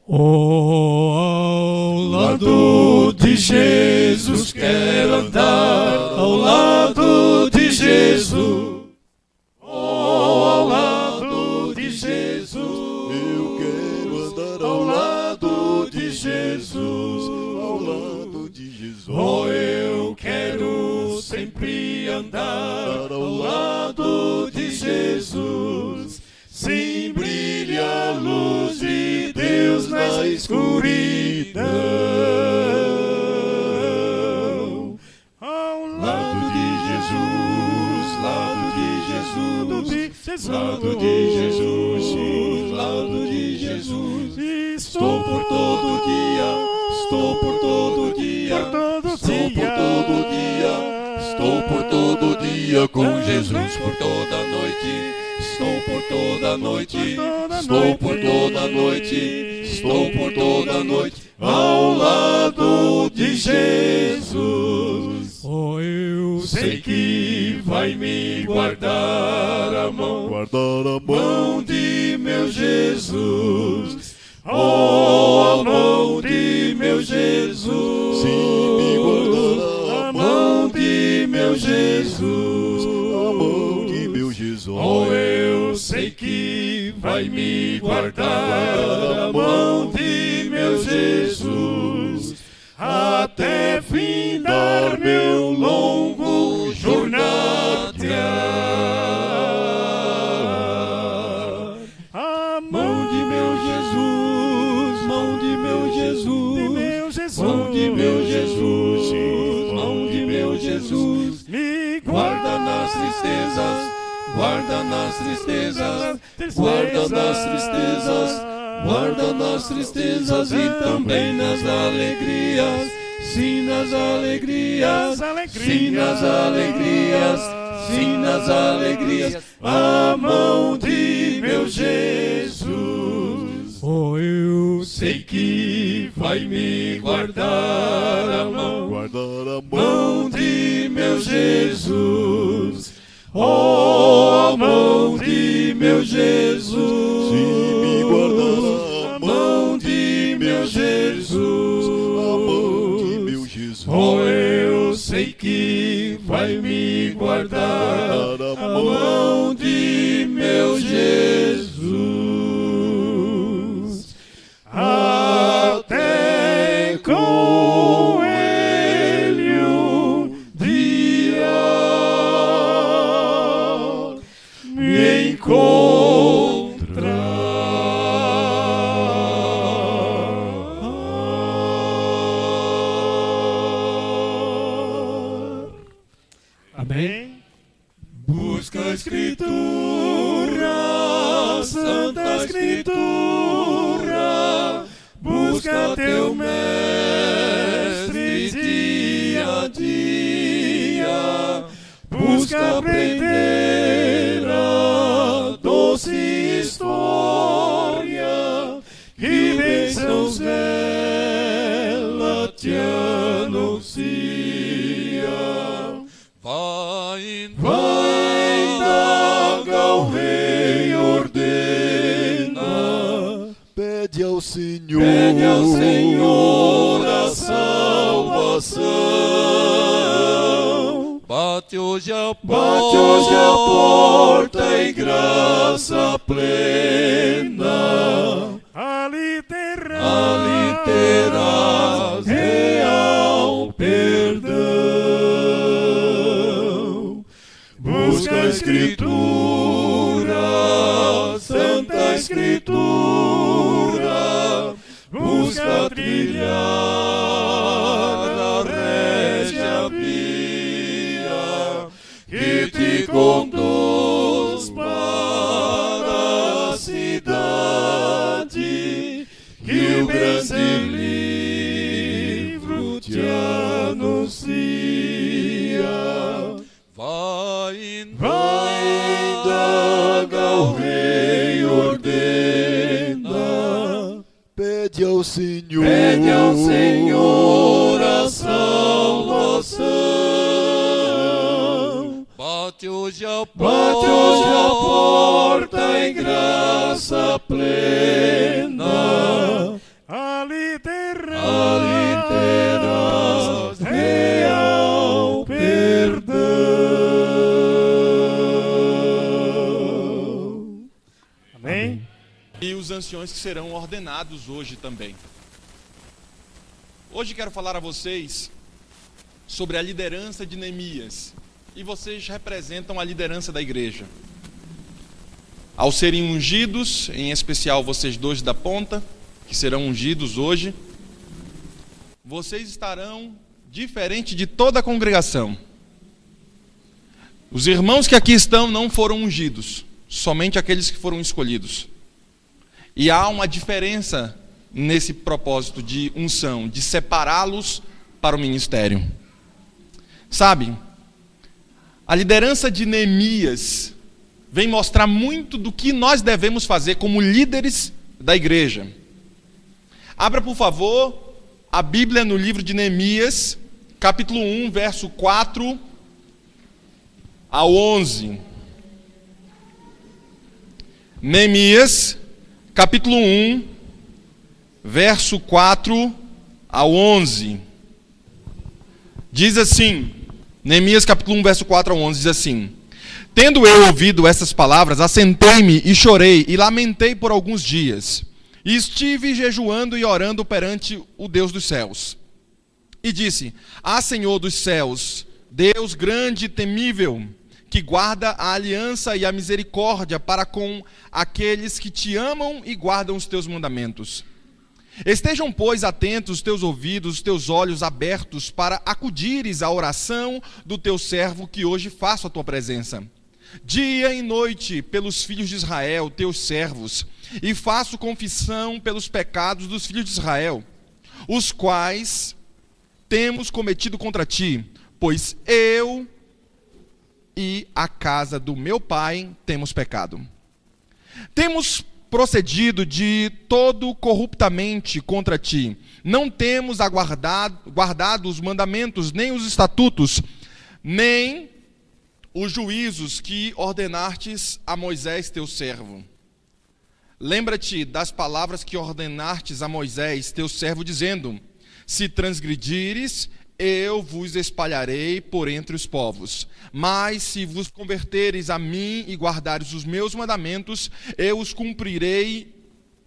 Oh, ao lado de Jesus quero andar, ao lado de Jesus. Oh, ao lado de Jesus Eu quero andar ao lado de Jesus. ao lado de Jesus. Oh, eu quero sempre andar ao lado de Jesus. Sim, brilha a luz de Deus na escuridão. Ao lado de Jesus, lado de Jesus, lado de Jesus, sim, lado de Jesus. Estou por todo dia, estou por todo dia, estou por todo dia, estou por todo dia com Jesus por toda a noite. Estou por toda a noite, estou por toda a noite, estou por toda a noite ao lado de Jesus. Oh, eu sei que vai me guardar a mão, mão de meu Jesus. Oh, a mão de meu Jesus, Sim, me guardará a mão de meu Jesus, a mão de meu Jesus. oh, eu sei que vai me guardar a mão de meu Jesus, até findar meu longo jornadear. A mão de meu Jesus, mão de meu Jesus, mão de meu Jesus, sim, mão de meu Jesus, me guarda nas tristezas. Guarda nas tristezas, guarda nas tristezas, guarda nas tristezas e também nas alegrias. Sim, nas alegrias, sim, nas alegrias, sim, nas alegrias. A mão de meu Jesus. Oh, eu sei que vai me guardar a mão de meu Jesus. Oh, a mão de meu Jesus, Sim, me guardará a mão de meu Jesus, a mão de meu Jesus. oh, eu sei que vai me guardar a mão de meu Jesus, até com ele um dia me encontrar. Amém? Busca a Escritura, Santa Escritura, busca teu mestre dia a dia, busca aprender a doce história, que bênçãos dela te anuncia. Vai, indaga o rei, ordena, Pede ao Senhor, a salvação. Bate hoje a porta e graça plena, ali terás real perdão. Busca a Escritura, Santa Escritura, busca trilhar a régia via que te conduz para a cidade, que o grande livro te anuncia. Vai, indaga o rei, ordena, pede ao Senhor, a salvação. Bate hoje a porta em graça plena, anciões que serão ordenados hoje também. Hoje quero falar a vocês sobre a liderança de Neemias. E vocês representam a liderança da igreja. Ao serem ungidos, em especial vocês dois da ponta, que serão ungidos hoje, vocês estarão diferente de toda a congregação. Os irmãos que aqui estão não foram ungidos, somente aqueles que foram escolhidos. E há uma diferença nesse propósito de unção, de separá-los para o ministério. Sabe, a liderança de Neemias vem mostrar muito do que nós devemos fazer como líderes da igreja. Abra, por favor, a Bíblia no livro de Neemias, capítulo 1, verso 4 ao 11. Neemias, capítulo 1, verso 4 ao 11. Diz assim, Neemias, capítulo 1, verso 4 ao 11, diz assim: Tendo eu ouvido essas palavras, assentei-me e chorei e lamentei por alguns dias. E estive jejuando e orando perante o Deus dos céus. E disse: Senhor dos céus, Deus grande e temível, que guarda a aliança e a misericórdia para com aqueles que te amam e guardam os teus mandamentos. Estejam, pois, atentos os teus ouvidos, os teus olhos abertos, para acudires à oração do teu servo que hoje faço a tua presença. Dia e noite pelos filhos de Israel, teus servos, e faço confissão pelos pecados dos filhos de Israel, os quais temos cometido contra ti, pois eu e a casa do meu pai temos pecado. Temos procedido de todo corruptamente contra ti, não temos guardado os mandamentos, nem os estatutos, nem os juízos que ordenastes a Moisés teu servo. Lembra-te das palavras que ordenastes a Moisés teu servo, dizendo: Se transgredires, eu vos espalharei por entre os povos. Mas se vos converteres a mim e guardares os meus mandamentos, eu os cumprirei,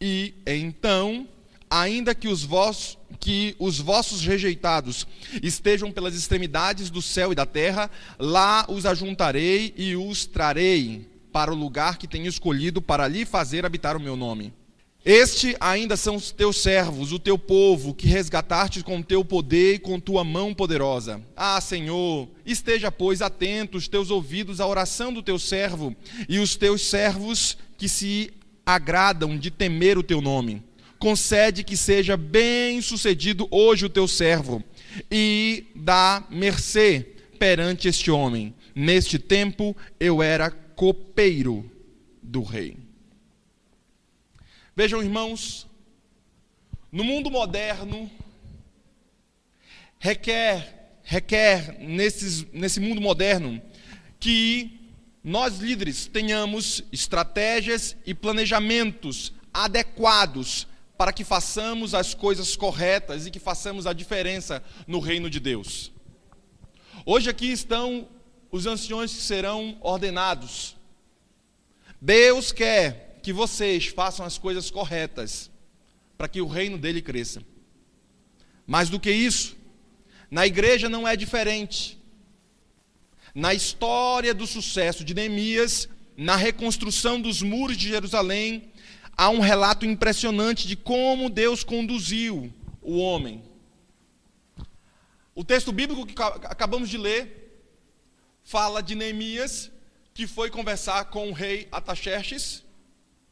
e então, ainda que os vossos rejeitados estejam pelas extremidades do céu e da terra, lá os ajuntarei e os trarei para o lugar que tenho escolhido para ali fazer habitar o meu nome. Este ainda são os teus servos, o teu povo, que resgataste com teu poder e com tua mão poderosa. Senhor, esteja, pois, atento os teus ouvidos à oração do teu servo e os teus servos que se agradam de temer o teu nome. Concede que seja bem sucedido hoje o teu servo e dá mercê perante este homem. Neste tempo eu era copeiro do rei. Vejam, irmãos, no mundo moderno, requer nesse mundo moderno que nós líderes tenhamos estratégias e planejamentos adequados para que façamos as coisas corretas e que façamos a diferença no reino de Deus. Hoje aqui estão os anciões que serão ordenados. Deus quer que vocês façam as coisas corretas para que o reino dele cresça. Mais do que isso, na igreja não é diferente. Na história do sucesso de Neemias, na reconstrução dos muros de Jerusalém, há um relato impressionante de como Deus conduziu o homem. O texto bíblico que acabamos de ler fala de Neemias, que foi conversar com o rei Artaxerxes,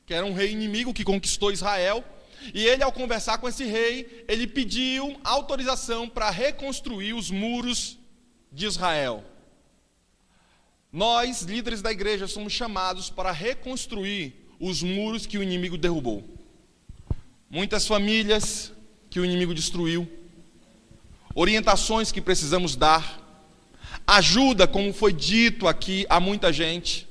que era um rei inimigo que conquistou Israel, e ele, ao conversar com esse rei, ele pediu autorização para reconstruir os muros de Israel. Nós, líderes da igreja, somos chamados para reconstruir os muros que o inimigo derrubou. Muitas famílias que o inimigo destruiu, orientações que precisamos dar, ajuda, como foi dito aqui, a muita gente.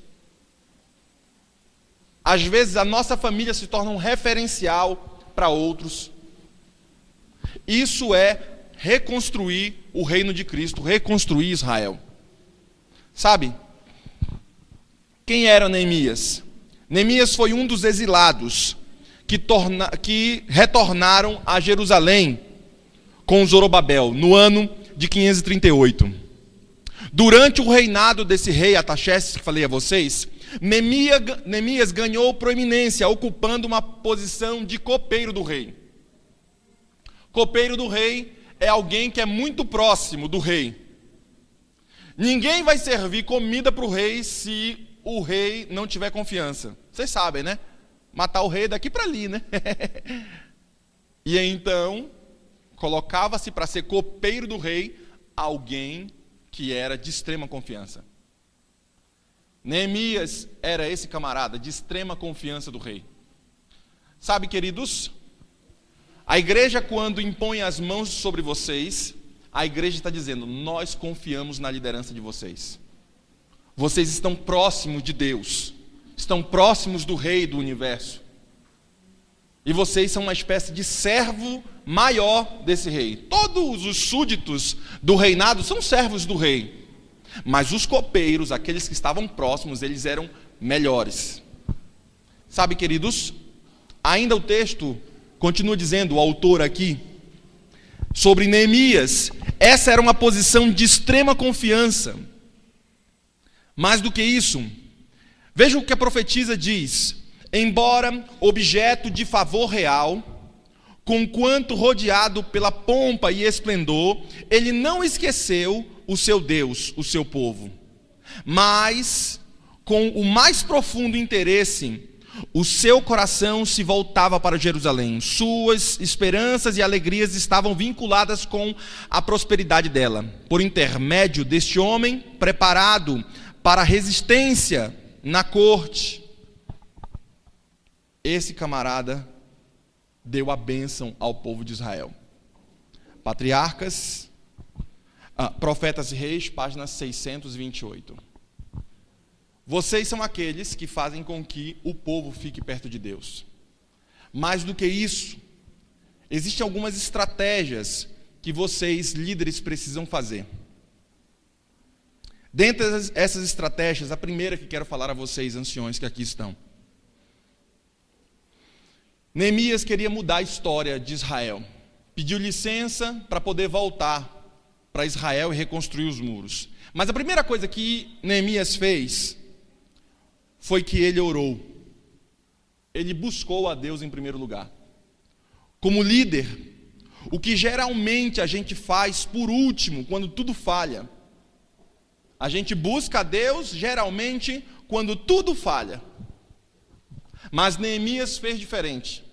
Às vezes a nossa família se torna um referencial para outros. Isso é reconstruir o reino de Cristo, reconstruir Israel. Sabe, quem era Neemias? Neemias foi um dos exilados que retornaram a Jerusalém com Zorobabel, no ano de 538. Durante o reinado desse rei Artaxerxes, que falei a vocês, Neemias ganhou proeminência, ocupando uma posição de copeiro do rei. Copeiro do rei é alguém que é muito próximo do rei. Ninguém vai servir comida para o rei se o rei não tiver confiança. Vocês sabem, né? Matar o rei daqui para ali, né? E então, colocava-se para ser copeiro do rei alguém que era de extrema confiança. Neemias era esse camarada de extrema confiança do rei. Sabe, queridos, a igreja, quando impõe as mãos sobre vocês, a igreja está dizendo: nós confiamos na liderança de vocês. Vocês estão próximos de Deus, estão próximos do Rei do universo. E vocês são uma espécie de servo maior desse rei. Todos os súditos do reinado são servos do rei. Mas os copeiros, aqueles que estavam próximos, eles eram melhores. Sabe, queridos, ainda o texto continua dizendo, o autor aqui, sobre Neemias, essa era uma posição de extrema confiança. Mais do que isso, veja o que a profetisa diz: embora objeto de favor real, conquanto rodeado pela pompa e esplendor, ele não esqueceu o seu Deus, o seu povo. Mas, com o mais profundo interesse, o seu coração se voltava para Jerusalém. Suas esperanças e alegrias estavam vinculadas com a prosperidade dela. Por intermédio deste homem, preparado para a resistência na corte, esse camarada deu a bênção ao povo de Israel. Patriarcas, Profetas e Reis, página 628. Vocês são aqueles que fazem com que o povo fique perto de Deus. Mais do que isso, existem algumas estratégias que vocês, líderes, precisam fazer. Dentre essas estratégias, a primeira que quero falar a vocês, anciões que aqui estão. Neemias queria mudar a história de Israel. Pediu licença para poder voltar para Israel e reconstruir os muros. Mas a primeira coisa que Neemias fez foi que ele orou. Ele buscou a Deus em primeiro lugar. Como líder, o que geralmente a gente faz por último, quando tudo falha, a gente busca a Deus geralmente quando tudo falha. Mas Neemias fez diferente.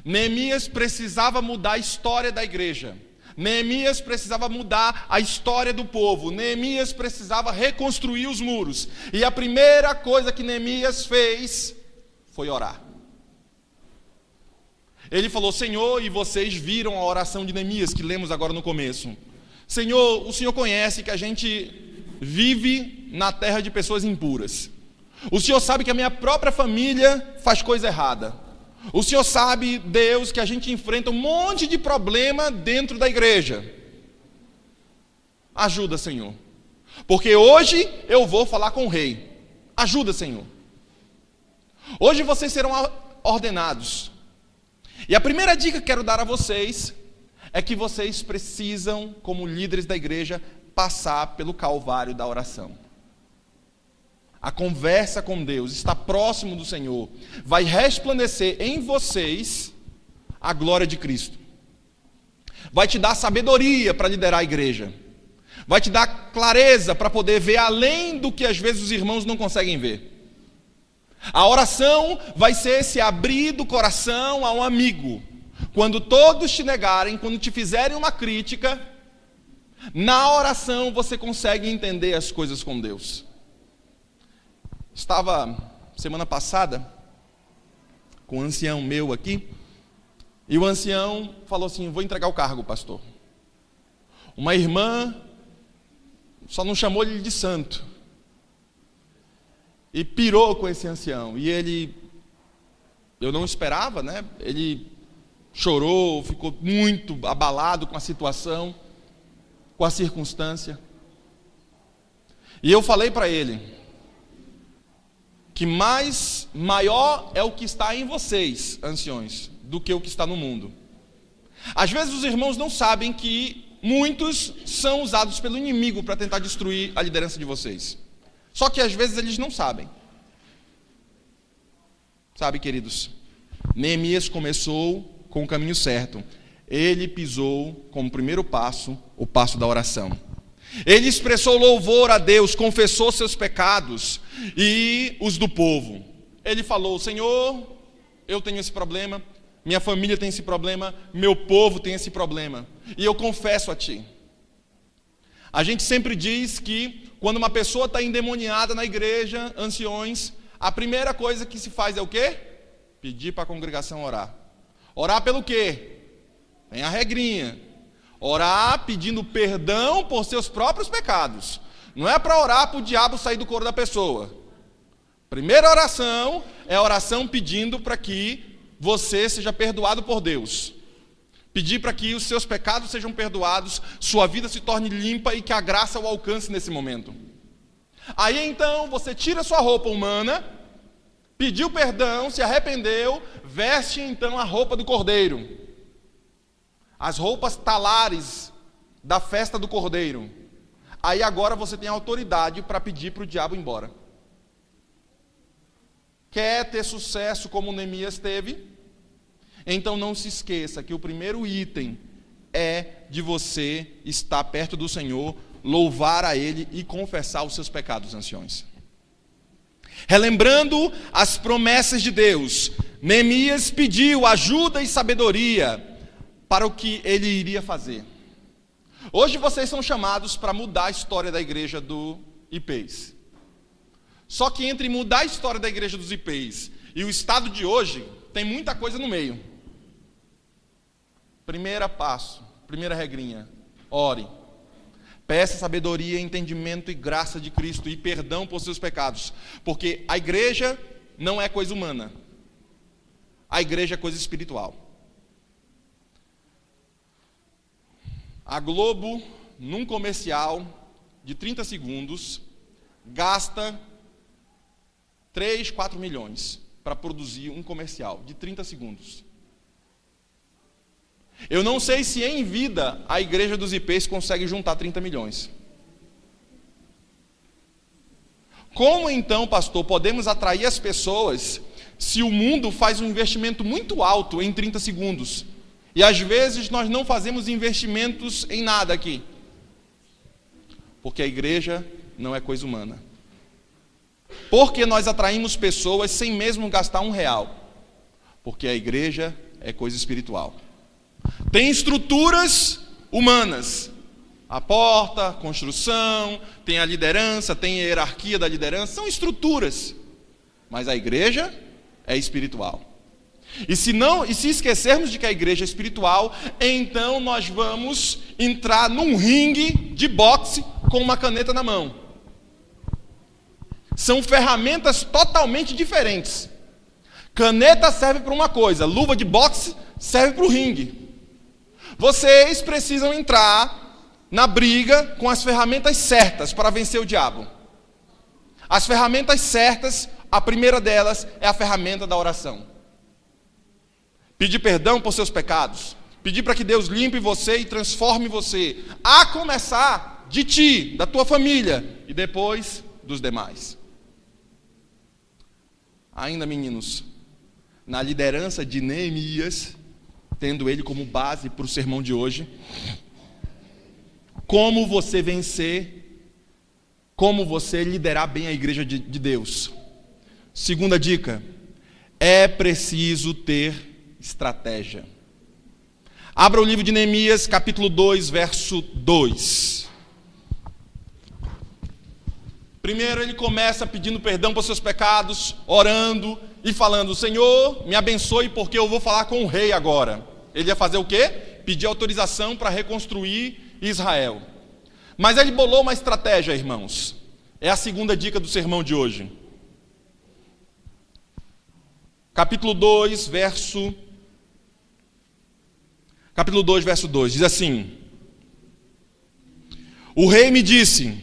Neemias precisava mudar a história da igreja. Neemias precisava mudar a história do povo. Neemias precisava reconstruir os muros. E a primeira coisa que Neemias fez foi orar. Ele falou: Senhor, e vocês viram a oração de Neemias que lemos agora no começo. Senhor, o Senhor conhece que a gente vive na terra de pessoas impuras. O Senhor sabe que a minha própria família faz coisa errada. O Senhor sabe, Deus, que a gente enfrenta um monte de problema dentro da igreja. Ajuda, Senhor. Porque hoje eu vou falar com o rei. Ajuda, Senhor. Hoje vocês serão ordenados. E a primeira dica que quero dar a vocês é que vocês precisam, como líderes da igreja, passar pelo calvário da oração. A conversa com Deus, estar próximo do Senhor, vai resplandecer em vocês a glória de Cristo. Vai te dar sabedoria para liderar a igreja. Vai te dar clareza para poder ver além do que às vezes os irmãos não conseguem ver. A oração vai ser esse abrir do coração a um amigo. Quando todos te negarem, quando te fizerem uma crítica, na oração você consegue entender as coisas com Deus. Estava semana passada com um ancião meu aqui, e o ancião falou assim: vou entregar o cargo, pastor. Uma irmã só não chamou ele de santo, e pirou com esse ancião, e ele, eu não esperava, né? Ele chorou, ficou muito abalado com a situação, com a circunstância, e eu falei para ele: que maior é o que está em vocês, anciões, do que o que está no mundo. Às vezes os irmãos não sabem que muitos são usados pelo inimigo para tentar destruir a liderança de vocês. Só que às vezes eles não sabem. Sabe, queridos, Neemias começou com o caminho certo. Ele pisou como primeiro passo, o passo da oração. Ele expressou louvor a Deus, confessou seus pecados e os do povo. Ele falou: Senhor, eu tenho esse problema, minha família tem esse problema, meu povo tem esse problema, e eu confesso a Ti. A gente sempre diz que quando uma pessoa está endemoniada na igreja, anciões, a primeira coisa que se faz é o quê? Pedir para a congregação orar. Orar pelo quê? Tem a regrinha. Orar pedindo perdão por seus próprios pecados. Não é para orar para o diabo sair do corpo da pessoa. Primeira oração é a oração pedindo para que você seja perdoado por Deus. Pedir para que os seus pecados sejam perdoados, sua vida se torne limpa e que a graça o alcance nesse momento. Aí então você tira sua roupa humana, pediu perdão, se arrependeu, veste então a roupa do cordeiro. As roupas talares da festa do cordeiro. Aí agora você tem autoridade para pedir para o diabo ir embora. Quer ter sucesso como Neemias teve? Então não se esqueça que o primeiro item é de você estar perto do Senhor, louvar a Ele e confessar os seus pecados, anciões. Relembrando as promessas de Deus, Neemias pediu ajuda e sabedoria para o que ele iria fazer. Hoje vocês são chamados para mudar a história da igreja do IPEs. Só que entre mudar a história da igreja dos IPEs e o estado de hoje, tem muita coisa no meio. Primeiro passo, primeira regrinha: ore. Peça sabedoria, entendimento e graça de Cristo e perdão por seus pecados. Porque a igreja não é coisa humana. A igreja é coisa espiritual. A Globo, num comercial de 30 segundos, gasta 3, 4 milhões para produzir um comercial de 30 segundos. Eu não sei se em vida a igreja dos IPs consegue juntar 30 milhões. Como então, pastor, podemos atrair as pessoas se o mundo faz um investimento muito alto em 30 segundos? E às vezes nós não fazemos investimentos em nada aqui. Porque a igreja não é coisa humana. Porque nós atraímos pessoas sem mesmo gastar R$1. Porque a igreja é coisa espiritual. Tem estruturas humanas. A porta, a construção, tem a liderança, tem a hierarquia da liderança. São estruturas. Mas a igreja é espiritual. E se esquecermos de que a igreja é espiritual, então nós vamos entrar num ringue de boxe com uma caneta na mão. São ferramentas totalmente diferentes. Caneta serve para uma coisa, luva de boxe serve para o ringue. Vocês precisam entrar na briga com as ferramentas certas para vencer o diabo. As ferramentas certas, a primeira delas é a ferramenta da oração. Pedir perdão por seus pecados. Pedir para que Deus limpe você e transforme você. A começar de ti, da tua família e depois dos demais. Ainda, meninos, na liderança de Neemias, tendo ele como base para o sermão de hoje, como você vencer, como você liderar bem a igreja de Deus. Segunda dica, é preciso ter estratégia. Abra o livro de Neemias, capítulo 2, verso 2. Primeiro ele começa pedindo perdão por seus pecados, orando e falando: Senhor, me abençoe porque eu vou falar com o rei agora. Ele ia fazer o quê? Pedir autorização para reconstruir Israel. Mas ele bolou uma estratégia, irmãos. É a segunda dica do sermão de hoje. Capítulo 2, verso 2, diz assim: O rei me disse: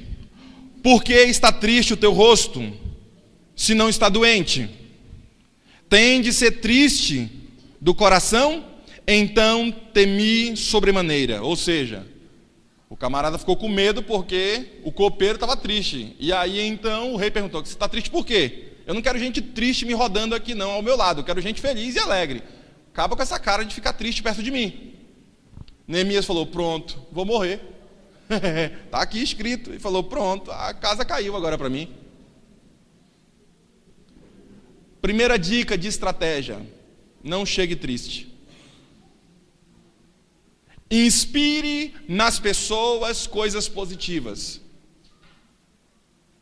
Por que está triste o teu rosto? se não está doente? Tem de ser triste do coração? Então temi sobremaneira. Ou seja, o camarada ficou com medo porque o copeiro estava triste. E aí então o rei perguntou: você está triste por quê? Eu não quero gente triste me rodando aqui não ao meu lado, eu quero gente feliz e alegre. Acaba com essa cara de ficar triste perto de mim. Neemias falou: pronto, vou morrer. Está aqui escrito. E falou: pronto, a casa caiu agora para mim. Primeira dica de estratégia: não chegue triste. Inspire nas pessoas coisas positivas.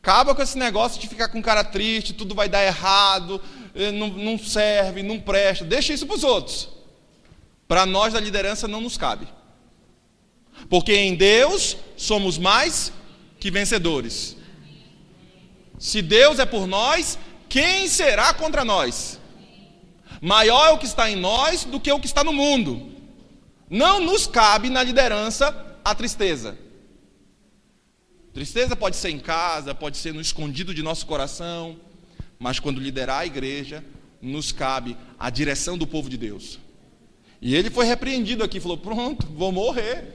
Acaba com esse negócio de ficar com cara triste, tudo vai dar errado, não serve, não presta. Deixa isso para os outros. Para nós da liderança não nos cabe. Porque em Deus somos mais que vencedores. Se Deus é por nós, quem será contra nós? Maior é o que está em nós do que o que está no mundo. Não nos cabe na liderança a tristeza. Tristeza pode ser em casa, pode ser no escondido de nosso coração, mas quando liderar a igreja, nos cabe a direção do povo de Deus. E ele foi repreendido aqui, falou: pronto, vou morrer.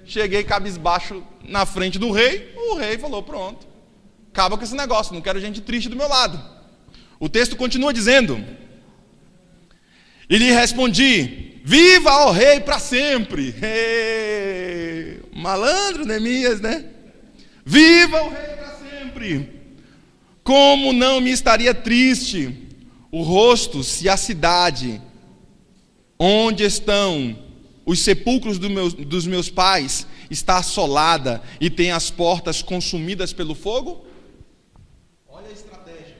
Cheguei cabisbaixo na frente do rei, o rei falou: pronto, acaba com esse negócio, não quero gente triste do meu lado. O texto continua dizendo: e lhe respondi: viva o rei para sempre. Malandro, Neemias, né? Viva o rei para sempre. Como não me estaria triste o rosto se a cidade onde estão os sepulcros dos meus pais está assolada e tem as portas consumidas pelo fogo? Olha a estratégia.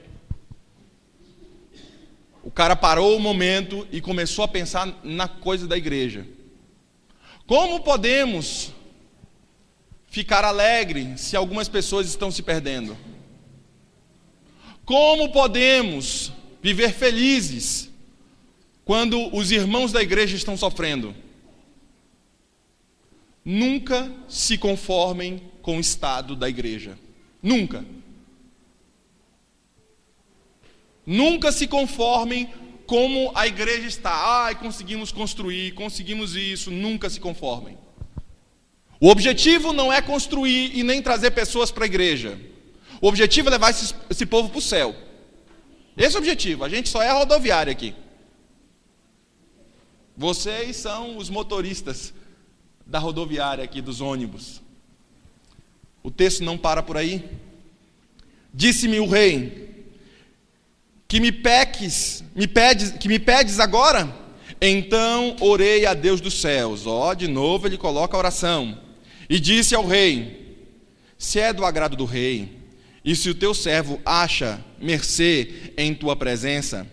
O cara parou o momento e começou a pensar na coisa da igreja. Como podemos ficar alegre se algumas pessoas estão se perdendo? Como podemos viver felizes quando os irmãos da igreja estão sofrendo? Nunca se conformem com o estado da igreja. Nunca. Nunca se conformem como a igreja está. Conseguimos construir, conseguimos isso. Nunca se conformem. O objetivo não é construir e nem trazer pessoas para a igreja. O objetivo é levar esse povo para o céu. Esse é o objetivo. A gente só é a rodoviária aqui. Vocês são os motoristas da rodoviária aqui, dos ônibus. O texto não para por aí. Disse-me o rei: que me pedes agora? Então orei a Deus dos céus. De novo ele coloca a oração. E disse ao rei: se é do agrado do rei, e se o teu servo acha mercê em tua presença,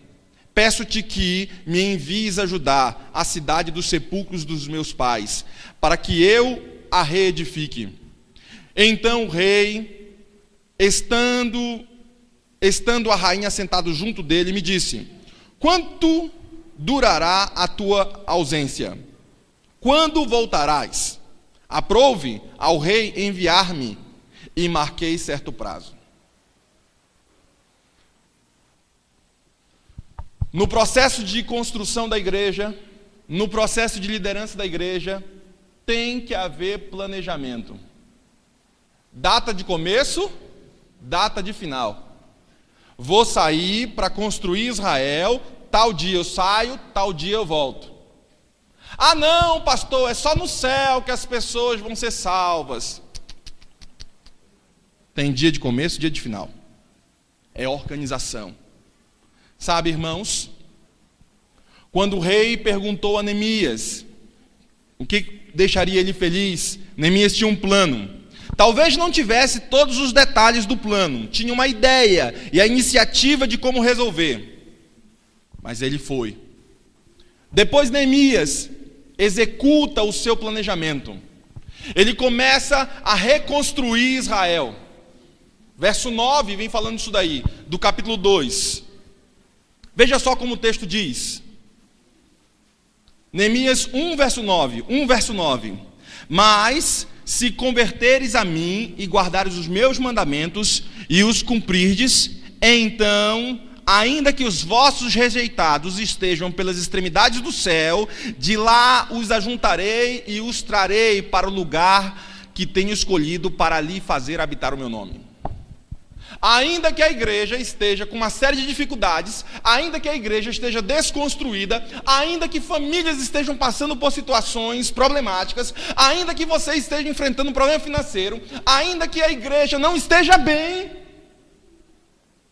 peço-te que me envies ajudar a cidade dos sepulcros dos meus pais, para que eu a reedifique. Então o rei, estando a rainha sentado junto dele, me disse: quanto durará a tua ausência? Quando voltarás? Aprouve ao rei enviar-me, e marquei certo prazo. No processo de construção da igreja, no processo de liderança da igreja, tem que haver planejamento. Data de começo, data de final. Vou sair para construir Israel, tal dia eu saio, tal dia eu volto. Não, pastor, é só no céu que as pessoas vão ser salvas. Tem dia de começo, dia de final. É organização. Sabe, irmãos, quando o rei perguntou a Neemias o que deixaria ele feliz, Neemias tinha um plano. Talvez não tivesse todos os detalhes do plano, tinha uma ideia e a iniciativa de como resolver. Mas ele foi. Depois Neemias executa o seu planejamento. Ele começa a reconstruir Israel. Verso 9 vem falando isso daí, do capítulo 2. Veja só como o texto diz. Neemias 1, verso 9. Mas se converteres a mim e guardares os meus mandamentos e os cumprirdes, Então, ainda que os vossos rejeitados estejam pelas extremidades do céu, de lá os ajuntarei e os trarei para o lugar que tenho escolhido para ali fazer habitar o meu nome. Ainda que a igreja esteja com uma série de dificuldades, ainda que a igreja esteja desconstruída, ainda que famílias estejam passando por situações problemáticas, ainda que você esteja enfrentando um problema financeiro, ainda que a igreja não esteja bem,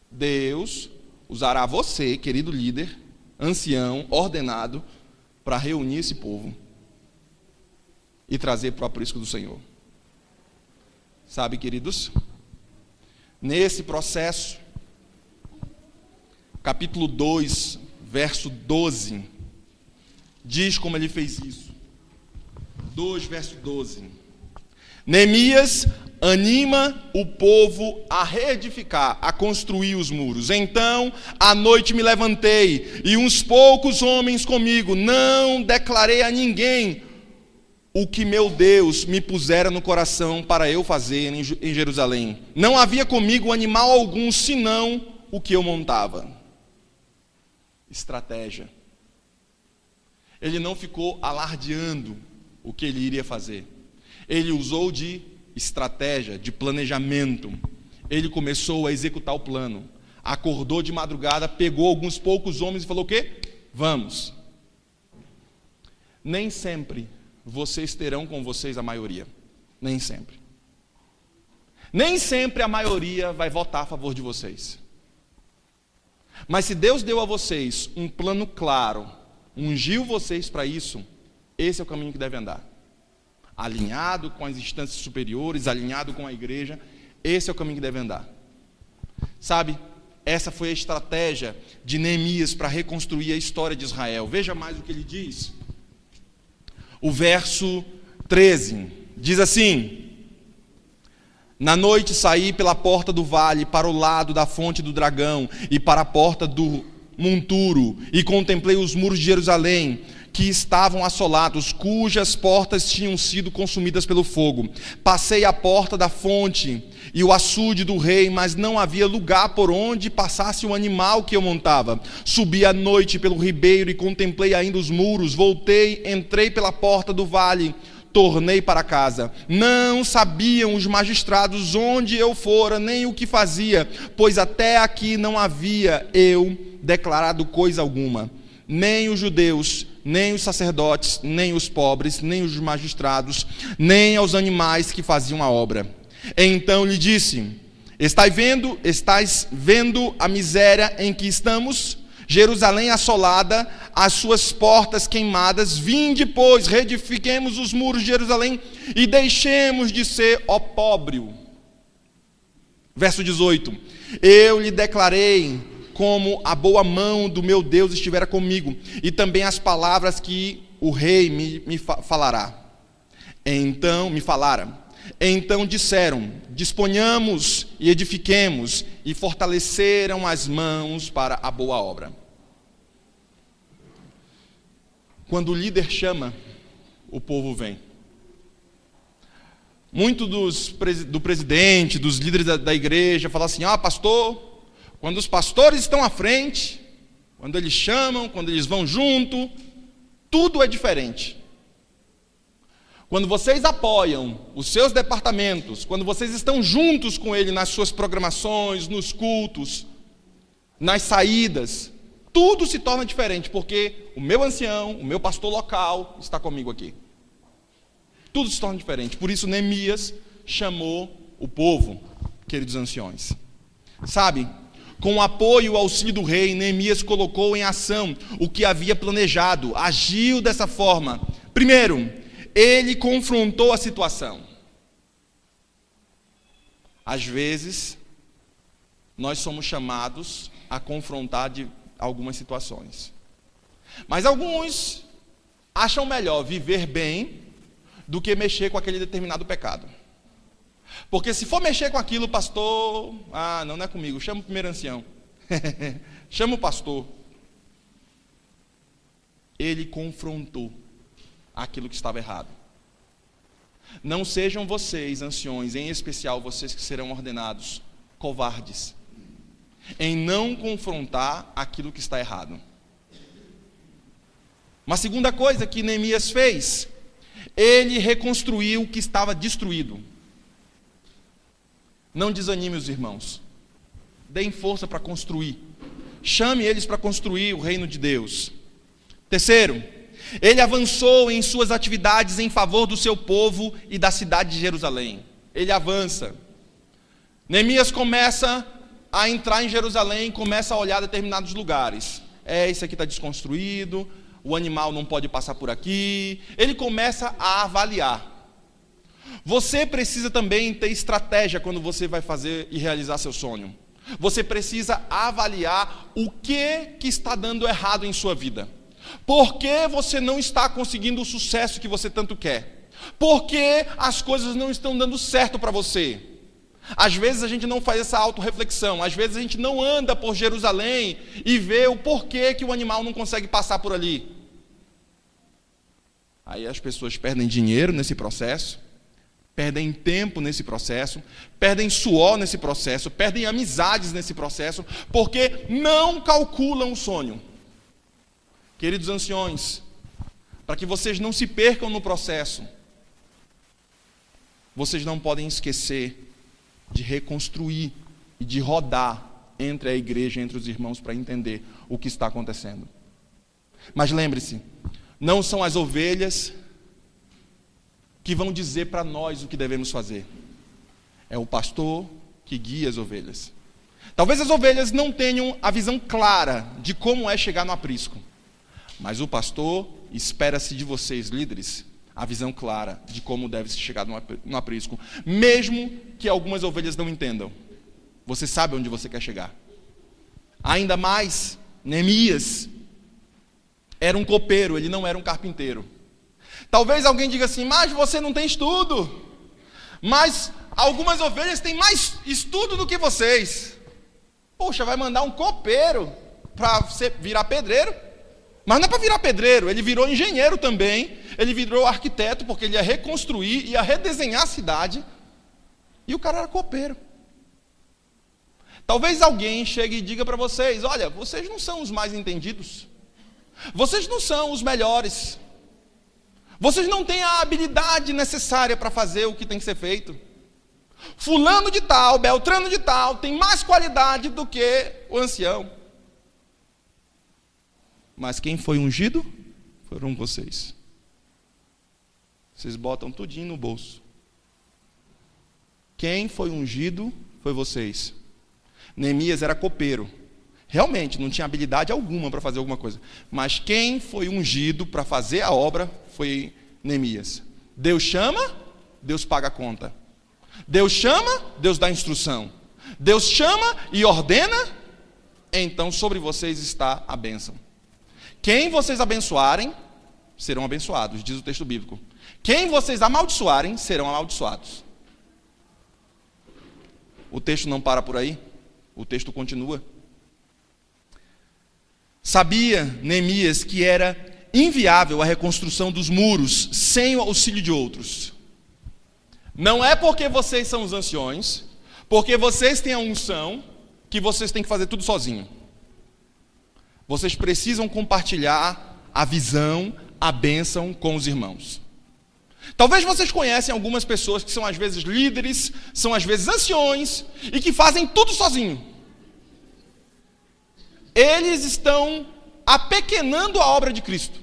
Deus usará você, querido líder, ancião, ordenado, para reunir esse povo e trazer para o aprisco do Senhor. Sabe, queridos? Nesse processo, capítulo 2, verso 12, diz como ele fez isso. 2, verso 12. Neemias anima o povo a reedificar, a construir os muros. Então, à noite me levantei, e uns poucos homens comigo, não declarei a ninguém o que meu Deus me pusera no coração para eu fazer em Jerusalém. Não havia comigo animal algum, senão o que eu montava. Estratégia. Ele não ficou alardeando o que ele iria fazer. Ele usou de estratégia, de planejamento. Ele começou a executar o plano. Acordou de madrugada, pegou alguns poucos homens e falou o quê? Vamos. Nem sempre vocês terão com vocês a maioria. Nem sempre. Nem sempre a maioria vai votar a favor de vocês. Mas se Deus deu a vocês um plano claro, ungiu vocês para isso, esse é o caminho que deve andar. Alinhado com as instâncias superiores, alinhado com a igreja, esse é o caminho que deve andar. Sabe, essa foi a estratégia de Neemias para reconstruir a história de Israel. Veja mais o que ele diz. O verso 13 diz assim: na noite saí pela porta do vale para o lado da fonte do dragão e para a porta do monturo, e contemplei os muros de Jerusalém, que estavam assolados, cujas portas tinham sido consumidas pelo fogo. Passei a porta da fonte e o açude do rei, mas não havia lugar por onde passasse o animal que eu montava. Subi à noite pelo ribeiro e contemplei ainda os muros. Voltei, entrei pela porta do vale, tornei para casa. Não sabiam os magistrados onde eu fora, nem o que fazia, pois até aqui não havia eu declarado coisa alguma. Nem os judeus, nem os sacerdotes, nem os pobres, nem os magistrados, nem aos animais que faziam a obra. Então lhe disse: estais vendo a miséria em que estamos? Jerusalém assolada, as suas portas queimadas. Vinde, pois, reedifiquemos os muros de Jerusalém e deixemos de ser opróbrio. Verso 18: eu lhe declarei como a boa mão do meu Deus estivera comigo, e também as palavras que o rei me falara. Então disseram: disponhamos e edifiquemos, e fortaleceram as mãos para a boa obra. Quando o líder chama, o povo vem. Muito do presidente, dos líderes da igreja, falam assim: pastor, quando os pastores estão à frente, quando eles chamam, quando eles vão junto, tudo é diferente. Quando vocês apoiam os seus departamentos, quando vocês estão juntos com ele nas suas programações, nos cultos, nas saídas, tudo se torna diferente, porque o meu ancião, o meu pastor local está comigo aqui. Tudo se torna diferente. Por isso Neemias chamou o povo, queridos anciões. Sabe, com o apoio e o auxílio do rei, Neemias colocou em ação o que havia planejado, agiu dessa forma. Primeiro, ele confrontou a situação. Às vezes, nós somos chamados a confrontar de algumas situações. Mas alguns acham melhor viver bem do que mexer com aquele determinado pecado. Porque se for mexer com aquilo, pastor, não é comigo, chama o primeiro ancião. Chama o pastor. Ele confrontou aquilo que estava errado. Não sejam vocês, anciões, em especial vocês que serão ordenados, covardes. em não confrontar aquilo que está errado. Uma segunda coisa que Neemias fez, ele reconstruiu o que estava destruído. Não desanime os irmãos. Deem força para construir. Chame eles para construir o reino de Deus. Terceiro, ele avançou em suas atividades em favor do seu povo e da cidade de Jerusalém. Ele avança. Neemias começa a entrar em Jerusalém, começa a olhar determinados lugares. Isso aqui está desconstruído, o animal não pode passar por aqui. Ele começa a avaliar. Você precisa também ter estratégia quando você vai fazer e realizar seu sonho. Você precisa avaliar o que está dando errado em sua vida. Por que você não está conseguindo o sucesso que você tanto quer? Por que as coisas não estão dando certo para você? Às vezes a gente não faz essa autorreflexão. Às vezes a gente não anda por Jerusalém e vê o porquê que o animal não consegue passar por ali. Aí as pessoas perdem dinheiro nesse processo, perdem tempo nesse processo, perdem suor nesse processo, perdem amizades nesse processo, porque não calculam o sonho. Queridos anciões, para que vocês não se percam no processo, vocês não podem esquecer de reconstruir e de rodar entre a igreja, entre os irmãos, para entender o que está acontecendo. Mas lembre-se, não são as ovelhas que vão dizer para nós o que devemos fazer. É o pastor que guia as ovelhas. Talvez as ovelhas não tenham a visão clara de como é chegar no aprisco, mas o pastor espera-se de vocês, líderes, a visão clara de como deve se chegar no aprisco, mesmo que algumas ovelhas não entendam. Você sabe onde você quer chegar. Ainda mais, Neemias era um copeiro, ele não era um carpinteiro. Talvez alguém diga assim, mas você não tem estudo. Mas algumas ovelhas têm mais estudo do que vocês. Poxa, vai mandar um copeiro para você virar pedreiro? Mas não é para virar pedreiro, ele virou engenheiro também, ele virou arquiteto, porque ele ia reconstruir, ia redesenhar a cidade, e o cara era copeiro. Talvez alguém chegue e diga para vocês, olha, vocês não são os mais entendidos, vocês não são os melhores, vocês não têm a habilidade necessária para fazer o que tem que ser feito. Fulano de tal, Beltrano de tal, tem mais qualidade do que o ancião. Mas quem foi ungido foram vocês. Vocês botam tudinho no bolso. Quem foi ungido foi vocês. Neemias era copeiro. Realmente não tinha habilidade alguma para fazer alguma coisa. Mas quem foi ungido para fazer a obra foi Neemias. Deus chama, Deus paga a conta. Deus chama, Deus dá instrução. Deus chama e ordena, então sobre vocês está a bênção. Quem vocês abençoarem, serão abençoados, diz o texto bíblico. Quem vocês amaldiçoarem, serão amaldiçoados. O texto não para por aí, o texto continua. Sabia Neemias que era inviável a reconstrução dos muros sem o auxílio de outros. Não é porque vocês são os anciões, porque vocês têm a unção, que vocês têm que fazer tudo sozinho. Vocês precisam compartilhar a visão, a bênção com os irmãos. Talvez vocês conhecem algumas pessoas que são às vezes líderes, são às vezes anciões, e que fazem tudo sozinho. Eles estão apequenando a obra de Cristo.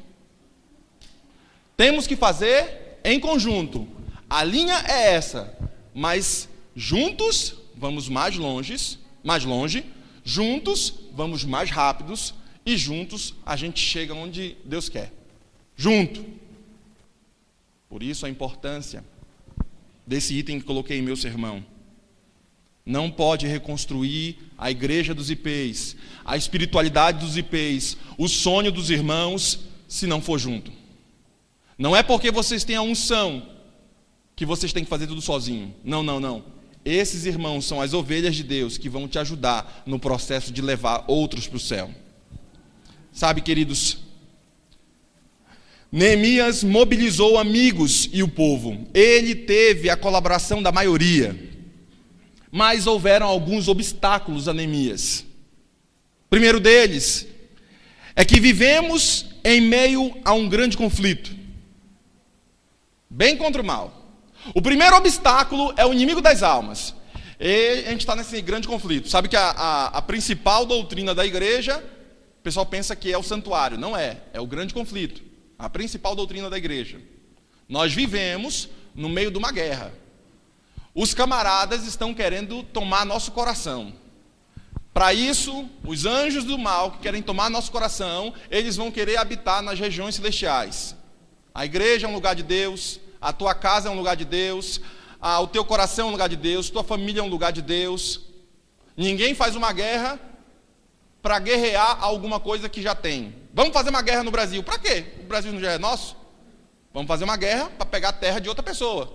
Temos que fazer em conjunto. A linha é essa, mas juntos vamos mais longe, juntos vamos mais rápidos, e juntos a gente chega onde Deus quer. Junto. Por isso a importância desse item que coloquei em meu sermão. Não pode reconstruir a igreja dos IPs, a espiritualidade dos IPs, o sonho dos irmãos, se não for junto. Não é porque vocês têm a unção que vocês têm que fazer tudo sozinho. Não. Esses irmãos são as ovelhas de Deus que vão te ajudar no processo de levar outros para o céu. Sabe, queridos, Neemias mobilizou amigos e o povo. Ele teve a colaboração da maioria. Mas houveram alguns obstáculos a Neemias. primeiro deles é que vivemos em meio a um grande conflito. Bem contra o mal. O primeiro obstáculo é o inimigo das almas. E a gente está nesse grande conflito. Sabe que a principal doutrina da igreja, o pessoal pensa que é o santuário. Não é. É o grande conflito. A principal doutrina da igreja. Nós vivemos no meio de uma guerra. Os camaradas estão querendo tomar nosso coração. Para isso, os anjos do mal que querem tomar nosso coração, eles vão querer habitar nas regiões celestiais. A igreja é um lugar de Deus, a tua casa é um lugar de Deus, o teu coração é um lugar de Deus, tua família é um lugar de Deus. Ninguém faz uma guerra para guerrear alguma coisa que já tem. Vamos fazer uma guerra no Brasil. Para quê? O Brasil não já é nosso? Vamos fazer uma guerra para pegar a terra de outra pessoa,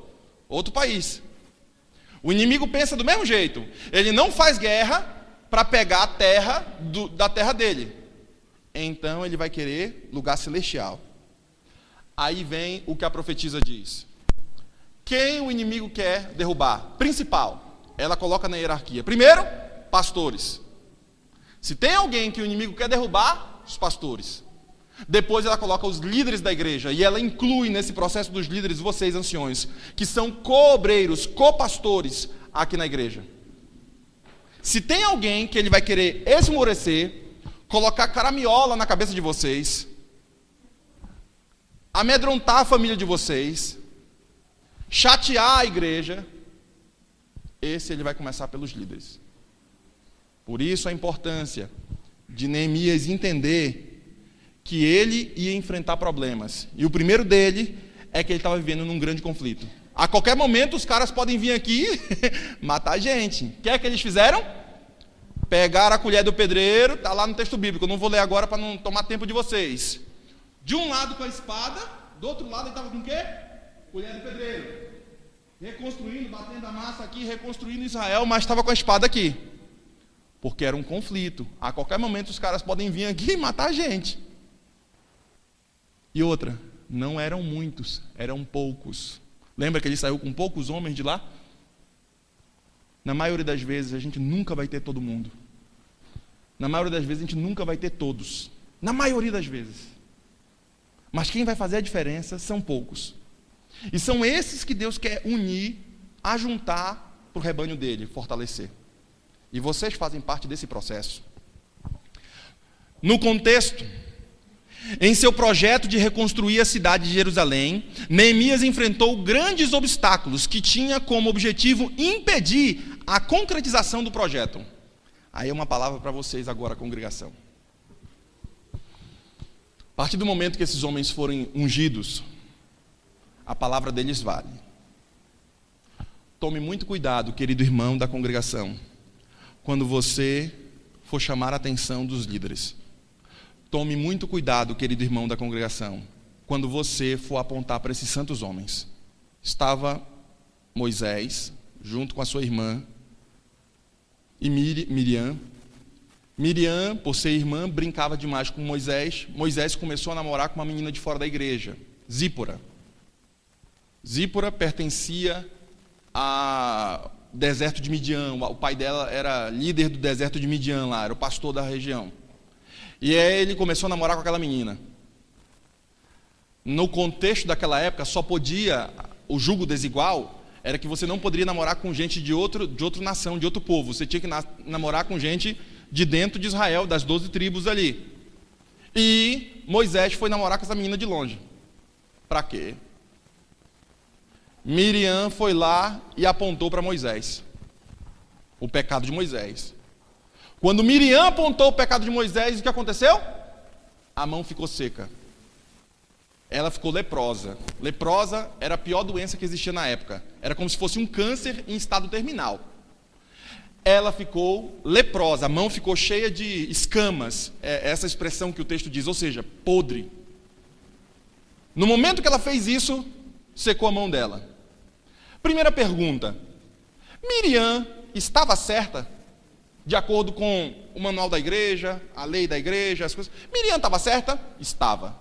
outro país. O inimigo pensa do mesmo jeito. Ele não faz guerra para pegar a terra da terra dele. Então ele vai querer lugar celestial. Aí vem o que a profetisa diz. Quem o inimigo quer derrubar? Principal. Ela coloca na hierarquia. Primeiro, pastores. Se tem alguém que o inimigo quer derrubar, os pastores. Depois ela coloca os líderes da igreja. E ela inclui nesse processo dos líderes vocês, anciões, que são co-obreiros, co-pastores aqui na igreja. Se tem alguém que ele vai querer esmorecer, colocar caramiola na cabeça de vocês, amedrontar a família de vocês, chatear a igreja, esse ele vai começar pelos líderes. Por isso a importância de Neemias entender que ele ia enfrentar problemas. E o primeiro dele é que ele estava vivendo num grande conflito. A qualquer momento os caras podem vir aqui matar a gente. O que é que eles fizeram? Pegaram a colher do pedreiro, está lá no texto bíblico, eu não vou ler agora para não tomar tempo de vocês. De um lado com a espada, do outro lado ele estava com o quê? Colher do pedreiro. Reconstruindo, batendo a massa aqui, reconstruindo Israel, mas estava com a espada aqui. Porque era um conflito. A qualquer momento os caras podem vir aqui e matar a gente. E outra, não eram muitos, eram poucos. Lembra que ele saiu com poucos homens de lá? Na maioria das vezes a gente nunca vai ter todo mundo. Na maioria das vezes a gente nunca vai ter todos. Na maioria das vezes. Mas quem vai fazer a diferença são poucos. E são esses que Deus quer unir, ajuntar para o rebanho dele, fortalecer. E vocês fazem parte desse processo. No contexto, em seu projeto de reconstruir a cidade de Jerusalém, Neemias enfrentou grandes obstáculos que tinha como objetivo impedir a concretização do projeto. Aí é uma palavra para vocês agora, congregação. A partir do momento que esses homens forem ungidos, a palavra deles vale. Tome muito cuidado, querido irmão da congregação, quando você for chamar a atenção dos líderes. Tome muito cuidado, querido irmão da congregação, quando você for apontar para esses santos homens. Estava Moisés, junto com a sua irmã, e Miriam. Miriam, por ser irmã, brincava demais com Moisés. Moisés começou a namorar com uma menina de fora da igreja, Zípora. Zípora pertencia ao deserto de Midian. O pai dela era líder do deserto de Midian lá, era o pastor da região. E aí ele começou a namorar com aquela menina. No contexto daquela época, só podia, o jugo desigual, era que você não poderia namorar com gente de outra nação, de outro povo. Você tinha que namorar com gente de dentro de Israel, das 12 tribos ali. E Moisés foi namorar com essa menina de longe. Para quê? Miriam foi lá e apontou para Moisés o pecado de Moisés. Quando Miriam apontou o pecado de Moisés, o que aconteceu? A mão ficou seca. Ela ficou leprosa. Leprosa era a pior doença que existia na época. Era como se fosse um câncer em estado terminal. Ela ficou leprosa, a mão ficou cheia de escamas. É essa expressão que o texto diz, ou seja, podre. No momento que ela fez isso, secou a mão dela. Primeira pergunta: Miriam estava certa? De acordo com o manual da igreja, a lei da igreja, as coisas. Miriam estava certa? Estava.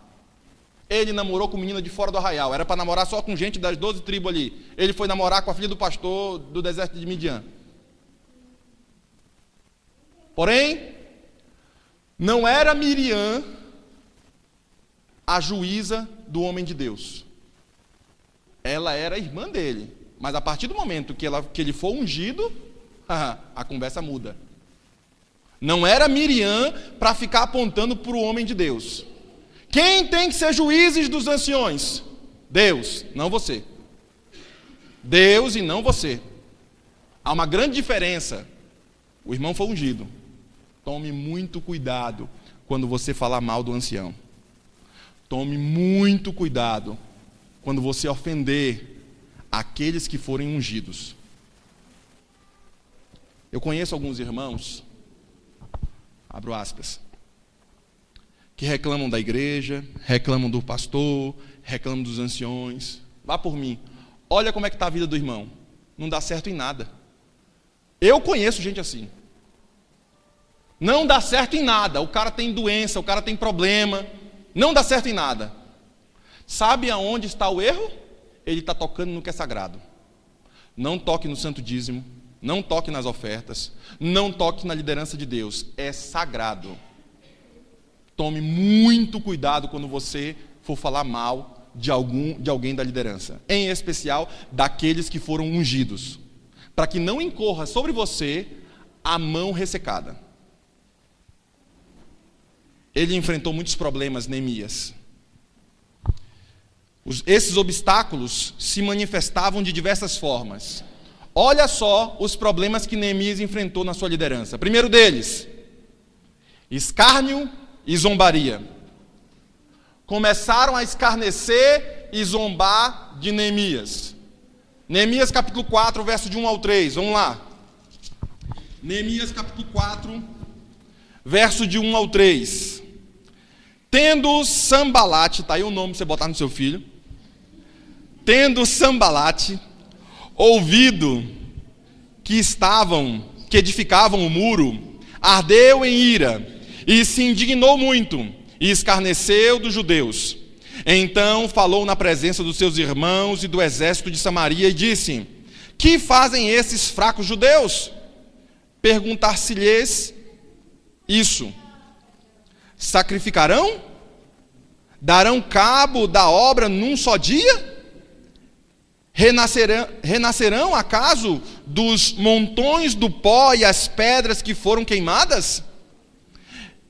Ele namorou com menina de fora do arraial. Era para namorar só com gente das 12 tribos ali. Ele foi namorar com a filha do pastor do deserto de Midian. Porém, Não era Miriam a juíza do homem de Deus. Ela era irmã dele. Mas a partir do momento que ele for ungido, a conversa muda. Não era Miriam para ficar apontando para o homem de Deus. Quem tem que ser juízes dos anciões? Deus, não você. Deus e não você. Há uma grande diferença. O irmão foi ungido. Tome muito cuidado quando você falar mal do ancião. Tome muito cuidado quando você ofender aqueles que forem ungidos. Eu conheço alguns irmãos, abro aspas, que reclamam da igreja, reclamam do pastor, reclamam dos anciões. Vá por mim. Olha como é que está a vida do irmão. Não dá certo em nada. Eu conheço gente assim. Não dá certo em nada. O cara tem doença, o cara tem problema. Não dá certo em nada. Sabe aonde está o erro? Ele está tocando no que é sagrado. Não toque no santo dízimo. Não toque nas ofertas. Não toque na liderança de Deus. É sagrado. Tome muito cuidado quando você for falar mal de alguém da liderança. Em especial, daqueles que foram ungidos. Para que não incorra sobre você a mão ressecada. Ele enfrentou muitos problemas, Neemias. Esses obstáculos se manifestavam de diversas formas. Olha só os problemas que Neemias enfrentou na sua liderança. Primeiro deles, escárnio e zombaria. Começaram a escarnecer e zombar de Neemias. Neemias capítulo 4, verso de 1 ao 3. Vamos lá. Neemias capítulo 4, verso de 1 ao 3. Tendo Sambalate, está aí o nome para você botar no seu filho. Tendo Sambalate ouvido que edificavam o muro, ardeu em ira e se indignou muito e escarneceu dos judeus. Então falou na presença dos seus irmãos e do exército de Samaria e disse: que fazem esses fracos judeus? Perguntar-se-lhes isso: sacrificarão? Darão cabo da obra num só dia? Renascerão acaso dos montões do pó e as pedras que foram queimadas?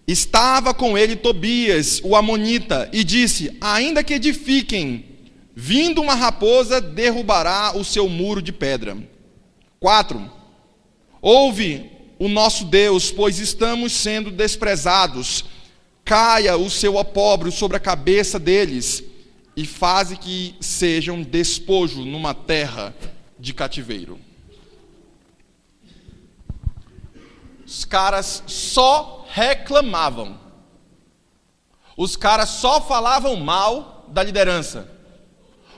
Estava com ele Tobias, o amonita, e disse: ainda que edifiquem, vindo uma raposa, derrubará o seu muro de pedra. 4. Ouve o nosso Deus, pois estamos sendo desprezados. Caia o seu opróbrio sobre a cabeça deles, e faze que sejam despojo numa terra de cativeiro. Os caras só reclamavam. Os caras só falavam mal da liderança.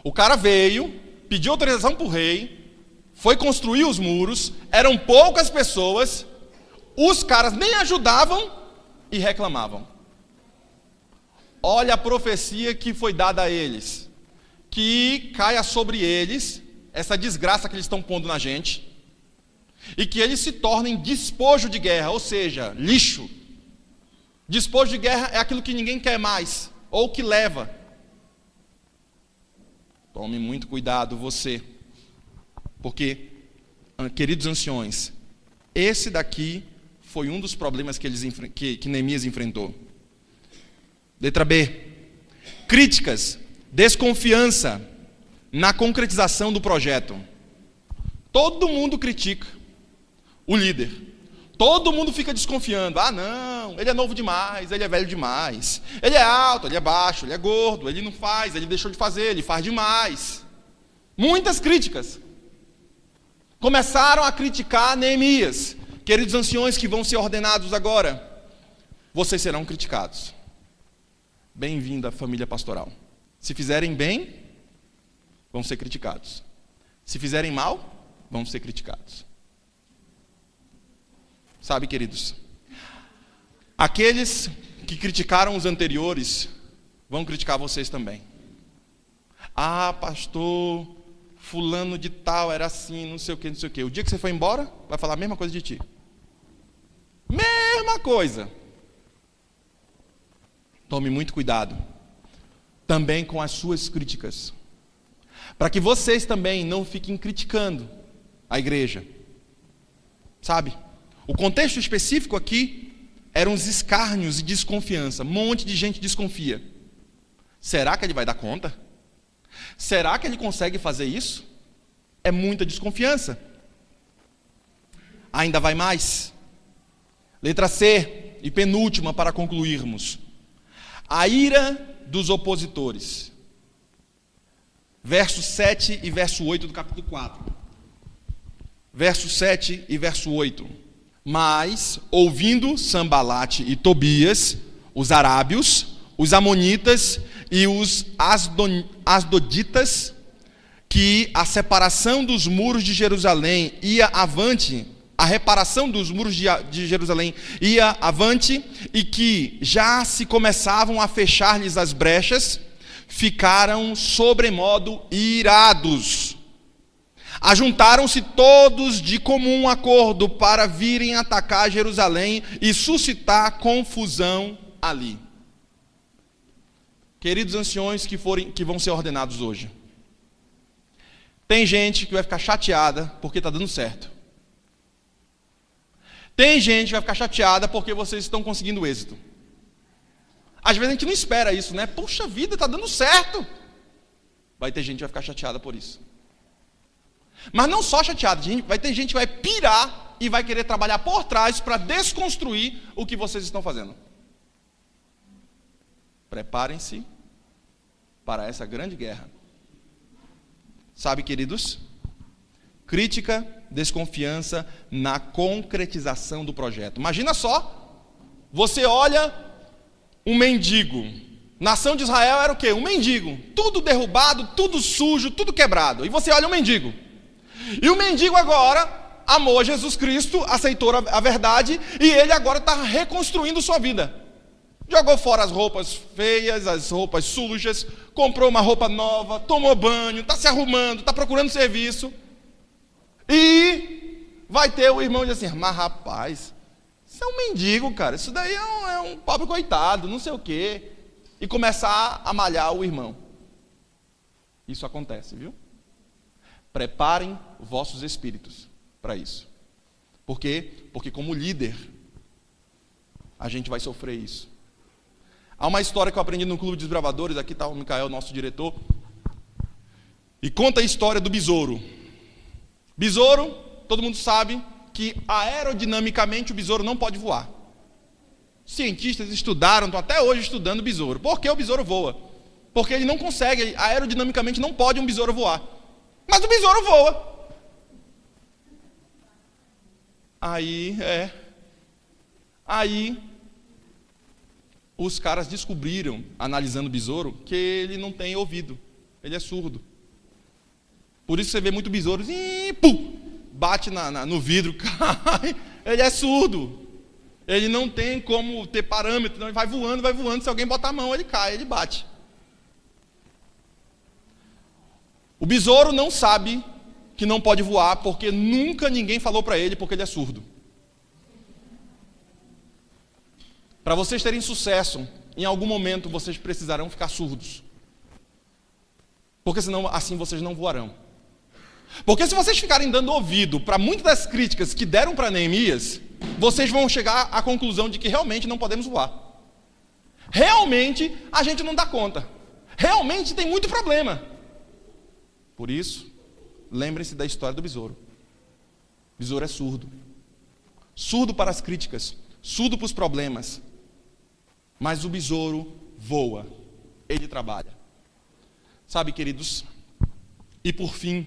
O cara veio, pediu autorização para o rei, foi construir os muros, eram poucas pessoas, os caras nem ajudavam e reclamavam. Olha a profecia que foi dada a eles, que caia sobre eles essa desgraça que eles estão pondo na gente, e que eles se tornem despojo de guerra, ou seja, lixo. Despojo de guerra é aquilo que ninguém quer mais, ou que leva. Tome muito cuidado você, porque, queridos anciões, esse daqui foi um dos problemas que Neemias enfrentou. Letra B. Críticas, desconfiança na concretização do projeto. Todo mundo critica o líder. Todo mundo fica desconfiando. Ah, não, ele é novo demais, ele é velho demais. Ele é alto, ele é baixo, ele é gordo, ele não faz, ele deixou de fazer, ele faz demais. Muitas críticas. Começaram a criticar Neemias. Queridos anciões que vão ser ordenados agora, vocês serão criticados. Bem-vindo à família pastoral. Se fizerem bem, vão ser criticados. Se fizerem mal, vão ser criticados. Sabe, queridos, aqueles que criticaram os anteriores vão criticar vocês também. Ah, pastor, fulano de tal era assim, não sei o que, não sei o que. O dia que você for embora, vai falar a mesma coisa de ti. Mesma coisa. Tome muito cuidado também com as suas críticas, para que vocês também não fiquem criticando a igreja. Sabe? O contexto específico aqui eram os escárnios e desconfiança. Um monte de gente desconfia. Será que ele vai dar conta? Será que ele consegue fazer isso? É muita desconfiança. Ainda vai mais. Letra C, e penúltima para concluirmos. A ira dos opositores. Verso 7 e verso 8 do capítulo 4. Verso 7 e verso 8. Mas, ouvindo Sambalate e Tobias, os arábios, os amonitas e os asdoditas, que a separação dos muros de Jerusalém ia avante, a reparação dos muros de Jerusalém ia avante, e que já se começavam a fechar-lhes as brechas, ficaram sobremodo irados. Ajuntaram-se todos de comum acordo para virem atacar Jerusalém e suscitar confusão ali. Queridos anciões que vão ser ordenados hoje, tem gente que vai ficar chateada porque está dando certo. Tem gente que vai ficar chateada porque vocês estão conseguindo êxito. Às vezes a gente não espera isso, né? Puxa vida, está dando certo. Vai ter gente que vai ficar chateada por isso. Mas não só chateada, vai ter gente que vai pirar e vai querer trabalhar por trás para desconstruir o que vocês estão fazendo. Preparem-se para essa grande guerra. Sabe, queridos? Crítica, desconfiança na concretização do projeto. Imagina só, você olha um mendigo. Nação de Israel era o quê? Um mendigo. Tudo derrubado, tudo sujo, tudo quebrado. E você olha um mendigo. E o mendigo agora amou Jesus Cristo, aceitou a verdade, e ele agora está reconstruindo sua vida. Jogou fora as roupas feias, as roupas sujas, comprou uma roupa nova, tomou banho, está se arrumando, está procurando serviço. E vai ter o irmão dizer assim, mas rapaz, isso é um mendigo, cara, isso daí é um pobre coitado, não sei o quê. E começar a malhar o irmão. Isso acontece, viu? Preparem vossos espíritos para isso. Por quê? Porque como líder, a gente vai sofrer isso. Há uma história que eu aprendi no Clube de Desbravadores, aqui está o Micael, nosso diretor, e conta a história do besouro. Besouro, todo mundo sabe que aerodinamicamente o besouro não pode voar. Cientistas estudaram, estão até hoje estudando o besouro. Por que o besouro voa? Porque ele não consegue, aerodinamicamente não pode um besouro voar. Mas o besouro voa. Aí os caras descobriram, analisando o besouro, que ele não tem ouvido. Ele é surdo. Por isso você vê muito besouro, bate no vidro, cai. Ele é surdo. Ele não tem como ter parâmetro, ele vai voando. Se alguém botar a mão, ele cai, ele bate. O besouro não sabe que não pode voar, porque nunca ninguém falou para ele, porque ele é surdo. Para vocês terem sucesso, em algum momento vocês precisarão ficar surdos. Porque senão assim vocês não voarão. Porque se vocês ficarem dando ouvido para muitas das críticas que deram para Neemias, vocês vão chegar à conclusão de que realmente não podemos voar. Realmente a gente não dá conta. Realmente tem muito problema. Por isso, lembrem-se da história do besouro. O besouro é surdo. Surdo para as críticas, surdo para os problemas. Mas o besouro voa, ele trabalha. Sabe, queridos? E por fim,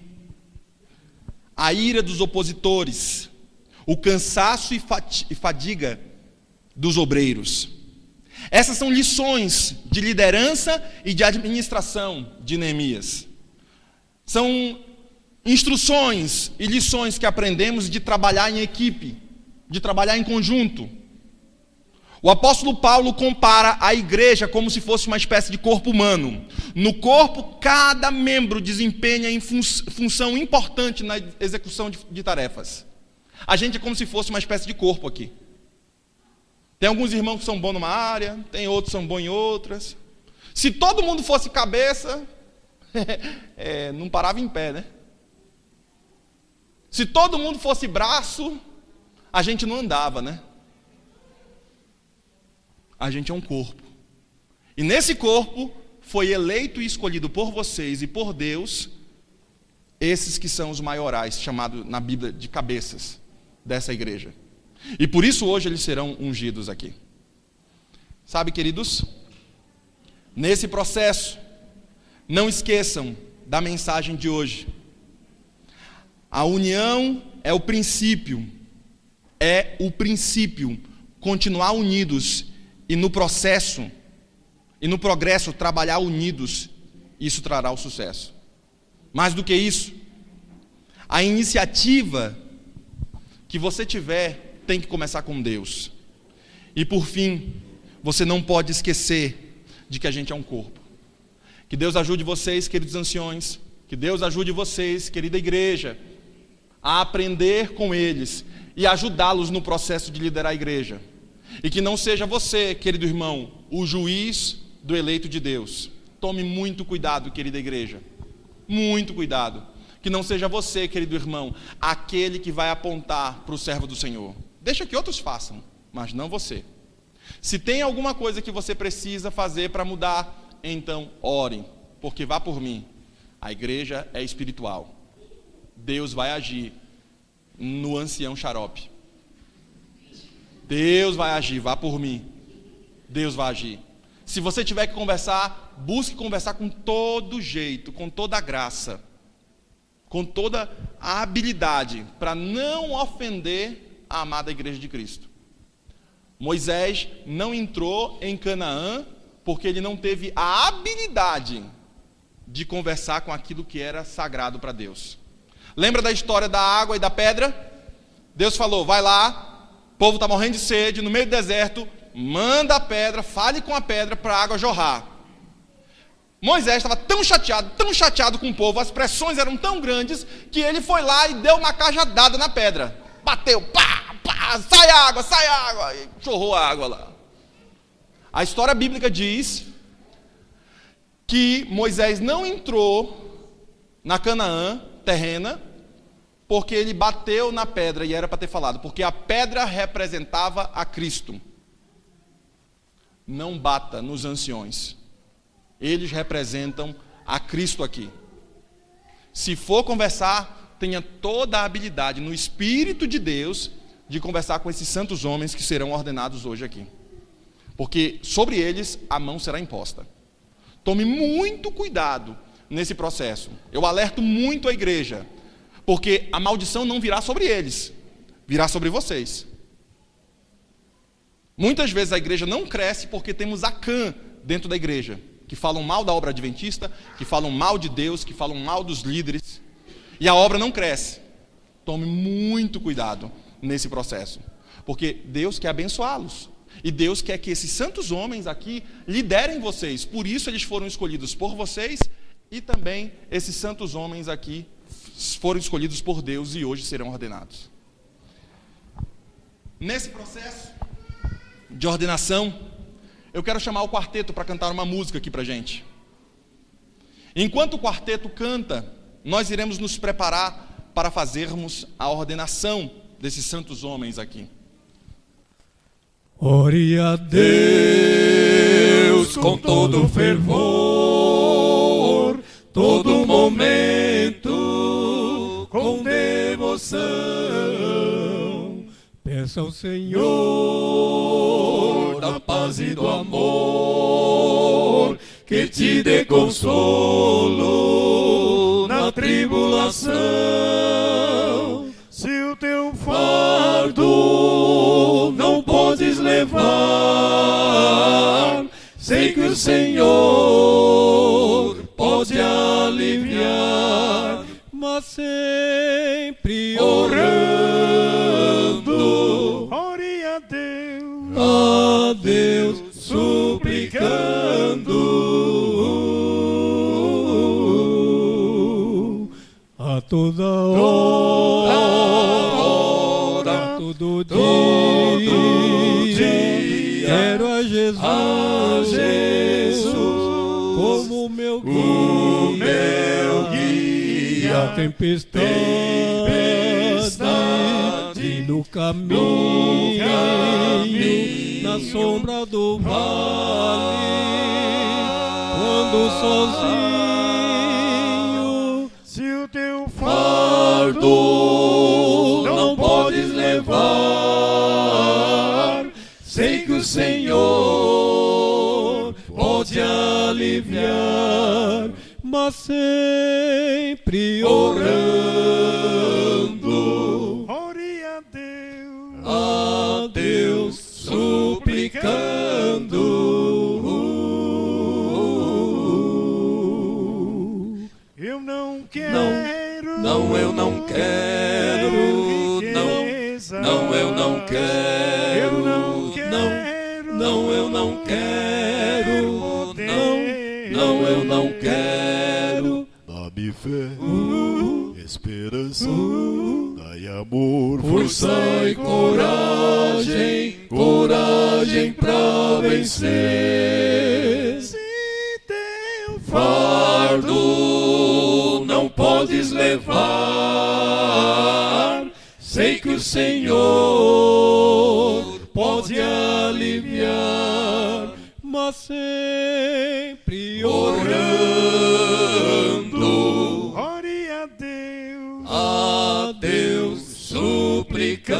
a ira dos opositores, o cansaço e fadiga dos obreiros. Essas são lições de liderança e de administração de Neemias. São instruções e lições que aprendemos de trabalhar em equipe, de trabalhar em conjunto. O apóstolo Paulo compara a igreja como se fosse uma espécie de corpo humano. No corpo, cada membro desempenha função importante na execução de tarefas. A gente é como se fosse uma espécie de corpo aqui. Tem alguns irmãos que são bons numa área, tem outros que são bons em outras. Se todo mundo fosse cabeça, não parava em pé, né? Se todo mundo fosse braço, a gente não andava, né? A gente é um corpo. E nesse corpo foi eleito e escolhido por vocês e por Deus esses que são os maiorais, chamados na Bíblia de cabeças dessa igreja. E por isso hoje eles serão ungidos aqui. Sabe, queridos? Nesse processo, não esqueçam da mensagem de hoje. A união é o princípio. É o princípio. Continuar unidos e no processo e no progresso trabalhar unidos, isso trará o sucesso. Mais do que isso, a iniciativa que você tiver tem que começar com Deus. E por fim, você não pode esquecer de que a gente é um corpo. Que Deus ajude vocês, queridos anciões, que Deus ajude vocês, querida igreja, a aprender com eles e ajudá-los no processo de liderar a igreja. E que não seja você, querido irmão, o juiz do eleito de Deus. Tome muito cuidado, querida igreja. Muito cuidado. Que não seja você, querido irmão, aquele que vai apontar para o servo do Senhor. Deixa que outros façam, mas não você. Se tem alguma coisa que você precisa fazer para mudar, então ore, porque vá por mim. A igreja é espiritual. Deus vai agir no ancião xarope. Deus vai agir, vá por mim. Deus vai agir. Se você tiver que conversar, busque conversar com todo jeito, com toda a graça, com toda a habilidade, para não ofender a amada igreja de Cristo. Moisés não entrou em Canaã porque ele não teve a habilidade de conversar com aquilo que era sagrado para Deus. Lembra da história da água e da pedra? Deus falou, vai lá, o povo está morrendo de sede, no meio do deserto, manda a pedra, fale com a pedra para a água jorrar. Moisés estava tão chateado com o povo, as pressões eram tão grandes, que ele foi lá e deu uma cajadada na pedra. Bateu, pá, pá, sai água, e jorrou a água lá. A história bíblica diz que Moisés não entrou na Canaã terrena, porque ele bateu na pedra, e era para ter falado, porque a pedra representava a Cristo. Não bata nos anciões. Eles representam a Cristo aqui. Se for conversar, tenha toda a habilidade no Espírito de Deus de conversar com esses santos homens que serão ordenados hoje aqui. Porque sobre eles a mão será imposta. Tome muito cuidado nesse processo. Eu alerto muito a igreja, porque a maldição não virá sobre eles, virá sobre vocês. Muitas vezes a igreja não cresce porque temos Acã dentro da igreja, que falam mal da obra adventista, que falam mal de Deus, que falam mal dos líderes, e a obra não cresce. Tome muito cuidado nesse processo, porque Deus quer abençoá-los, e Deus quer que esses santos homens aqui liderem vocês. Por isso eles foram escolhidos por vocês, e também esses santos homens aqui foram escolhidos por Deus e hoje serão ordenados. Nesse processo de ordenação, eu quero chamar o quarteto para cantar uma música aqui para a gente. Enquanto o quarteto canta, nós iremos nos preparar para fazermos a ordenação desses santos homens aqui. Ore a Deus com todo fervor, todo momento com devoção. Peça ao Senhor da paz e do amor, que te dê consolo na tribulação. Se o teu fardo não podes levar, sei que o Senhor pode aliviar, mas sempre orando, ore a Deus suplicando a toda hora, todo dia. Quero a Jesus, como meu guia. Tempestade no caminho, na sombra do vale, quando sozinho, se o teu fardo não podes levar, sei que o Senhor pode aliviar, mas sempre orando, ore a Deus suplicando. Eu não quero, eu não quero, eu não quero, eu não quero. Dá-me fé, esperança, dai amor, Força e coragem pra vencer. Se teu fardo não podes levar, sei que o Senhor pode aliviar, mas sempre orando, ore a Deus suplicando.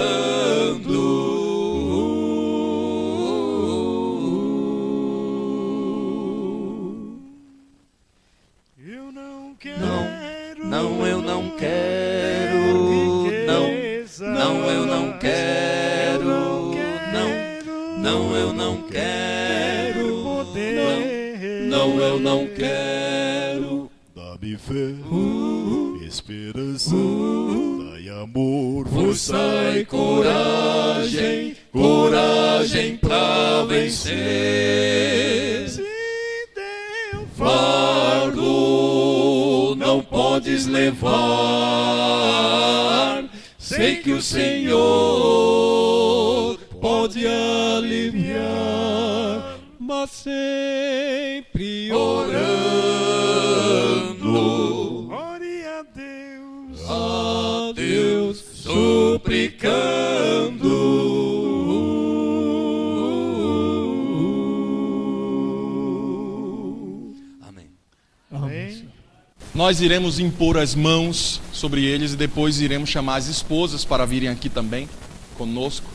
Eu não quero, eu não quero, eu não quero, eu não quero poder, eu não quero. dá-me fé, esperança, dai amor, Força e coragem pra vencer. Se teu fardo não podes levar, sei que o Senhor pode aliviar, mas sempre orando, ore a Deus suplicando. Amém. Amém. Nós iremos impor as mãos sobre eles e depois iremos chamar as esposas para virem aqui também conosco.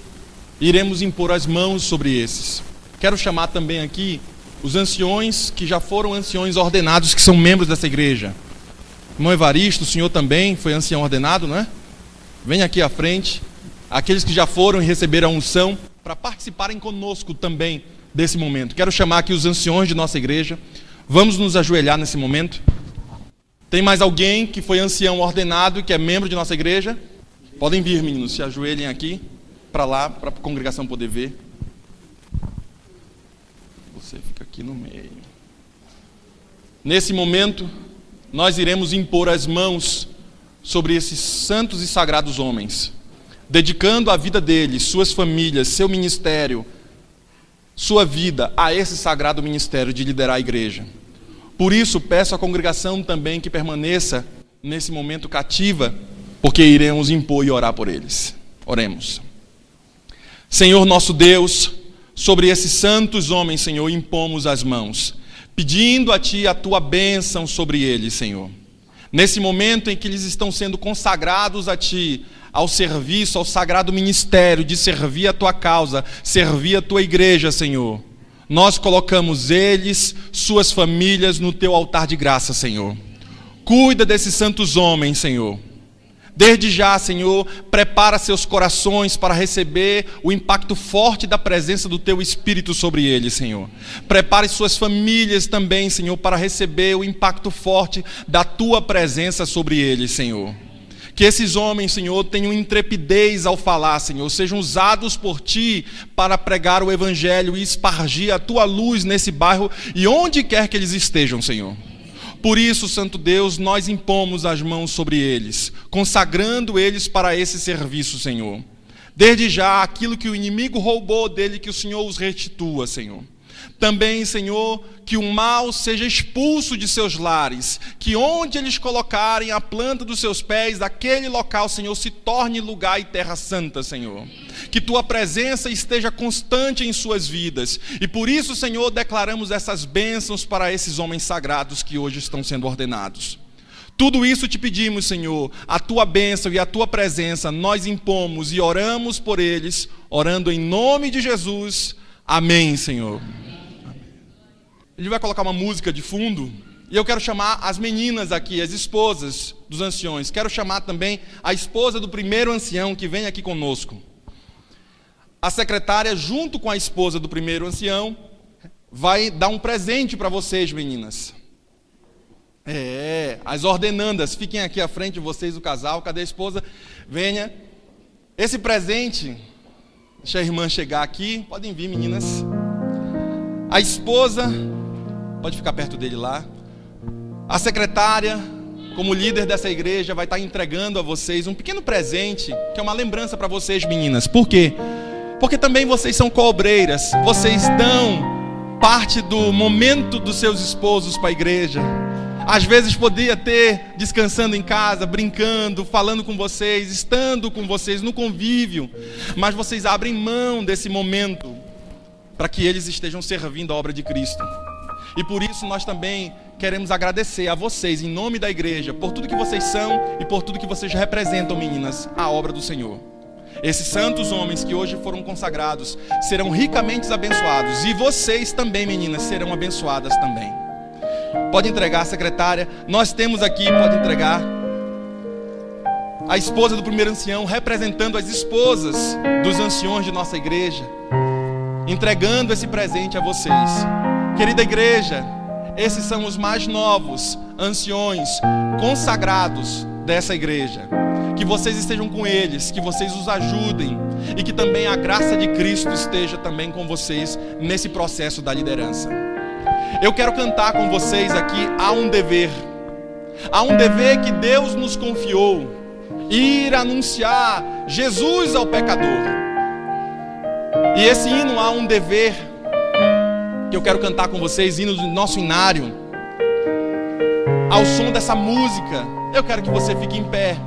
Iremos impor as mãos sobre esses. Quero chamar também aqui os anciões que já foram anciões ordenados, que são membros dessa igreja. Irmão Evaristo, o senhor também foi ancião ordenado, não é? Venha aqui à frente. Aqueles que já foram e receberam a unção, para participarem conosco também desse momento. Quero chamar aqui os anciões de nossa igreja. Vamos nos ajoelhar nesse momento. Tem mais alguém que foi ancião ordenado e que é membro de nossa igreja? Podem vir, meninos, se ajoelhem aqui, para lá, para a congregação poder ver. Você fica aqui no meio. Nesse momento, nós iremos impor as mãos sobre esses santos e sagrados homens, dedicando a vida deles, suas famílias, seu ministério, sua vida a esse sagrado ministério de liderar a igreja. Por isso, peço à congregação também que permaneça nesse momento cativa, porque iremos impor e orar por eles. Oremos. Senhor nosso Deus, sobre esses santos homens, Senhor, impomos as mãos, pedindo a Ti a Tua bênção sobre eles, Senhor. Nesse momento em que eles estão sendo consagrados a Ti, ao serviço, ao sagrado ministério de servir a Tua causa, servir a Tua igreja, Senhor. Nós colocamos eles, suas famílias, no Teu altar de graça, Senhor. Cuida desses santos homens, Senhor. Desde já, Senhor, prepara seus corações para receber o impacto forte da presença do Teu Espírito sobre eles, Senhor. Prepare suas famílias também, Senhor, para receber o impacto forte da Tua presença sobre eles, Senhor. Que esses homens, Senhor, tenham intrepidez ao falar, Senhor, sejam usados por Ti para pregar o Evangelho e espargir a Tua luz nesse bairro e onde quer que eles estejam, Senhor. Por isso, Santo Deus, nós impomos as mãos sobre eles, consagrando eles para esse serviço, Senhor. Desde já, aquilo que o inimigo roubou dele, que o Senhor os restitua, Senhor. Também, Senhor, que o mal seja expulso de seus lares, que onde eles colocarem a planta dos seus pés, daquele local, Senhor, se torne lugar e terra santa, Senhor. Que tua presença esteja constante em suas vidas. E por isso, Senhor, declaramos essas bênçãos para esses homens sagrados que hoje estão sendo ordenados. Tudo isso te pedimos, Senhor, a tua bênção e a tua presença, nós impomos e oramos por eles, orando em nome de Jesus. Amém, Senhor. Ele vai colocar uma música de fundo, e eu quero chamar as meninas aqui, as esposas dos anciões. Quero chamar também a esposa do primeiro ancião que vem aqui conosco. A secretária, junto com a esposa do primeiro ancião, vai dar um presente para vocês, meninas. As ordenandas, fiquem aqui à frente, vocês, o casal. Cadê a esposa? Venha. Esse presente, deixa a irmã chegar aqui. Podem vir, meninas. A esposa, pode ficar perto dele lá. A secretária, como líder dessa igreja, vai estar entregando a vocês um pequeno presente, que é uma lembrança para vocês, meninas. Por quê? Porque também vocês são coobreiras. Vocês dão parte do momento dos seus esposos para a igreja. Às vezes podia ter descansando em casa, brincando, falando com vocês, estando com vocês no convívio, mas vocês abrem mão desse momento para que eles estejam servindo a obra de Cristo. E por isso nós também queremos agradecer a vocês, em nome da igreja, por tudo que vocês são e por tudo que vocês representam, meninas, a obra do Senhor. Esses santos homens que hoje foram consagrados serão ricamente abençoados, e vocês também, meninas, serão abençoadas também. Pode entregar, secretária. Nós temos aqui, pode entregar, a esposa do primeiro ancião, representando as esposas dos anciões de nossa igreja, entregando esse presente a vocês. Querida igreja, esses são os mais novos anciões consagrados dessa igreja. Que vocês estejam com eles, que vocês os ajudem, e que também a graça de Cristo esteja também com vocês nesse processo da liderança. Eu quero cantar com vocês aqui, há um dever que Deus nos confiou, ir anunciar Jesus ao pecador. E esse hino, há um dever, que eu quero cantar com vocês, hino do nosso inário. Ao som dessa música, eu quero que você fique em pé,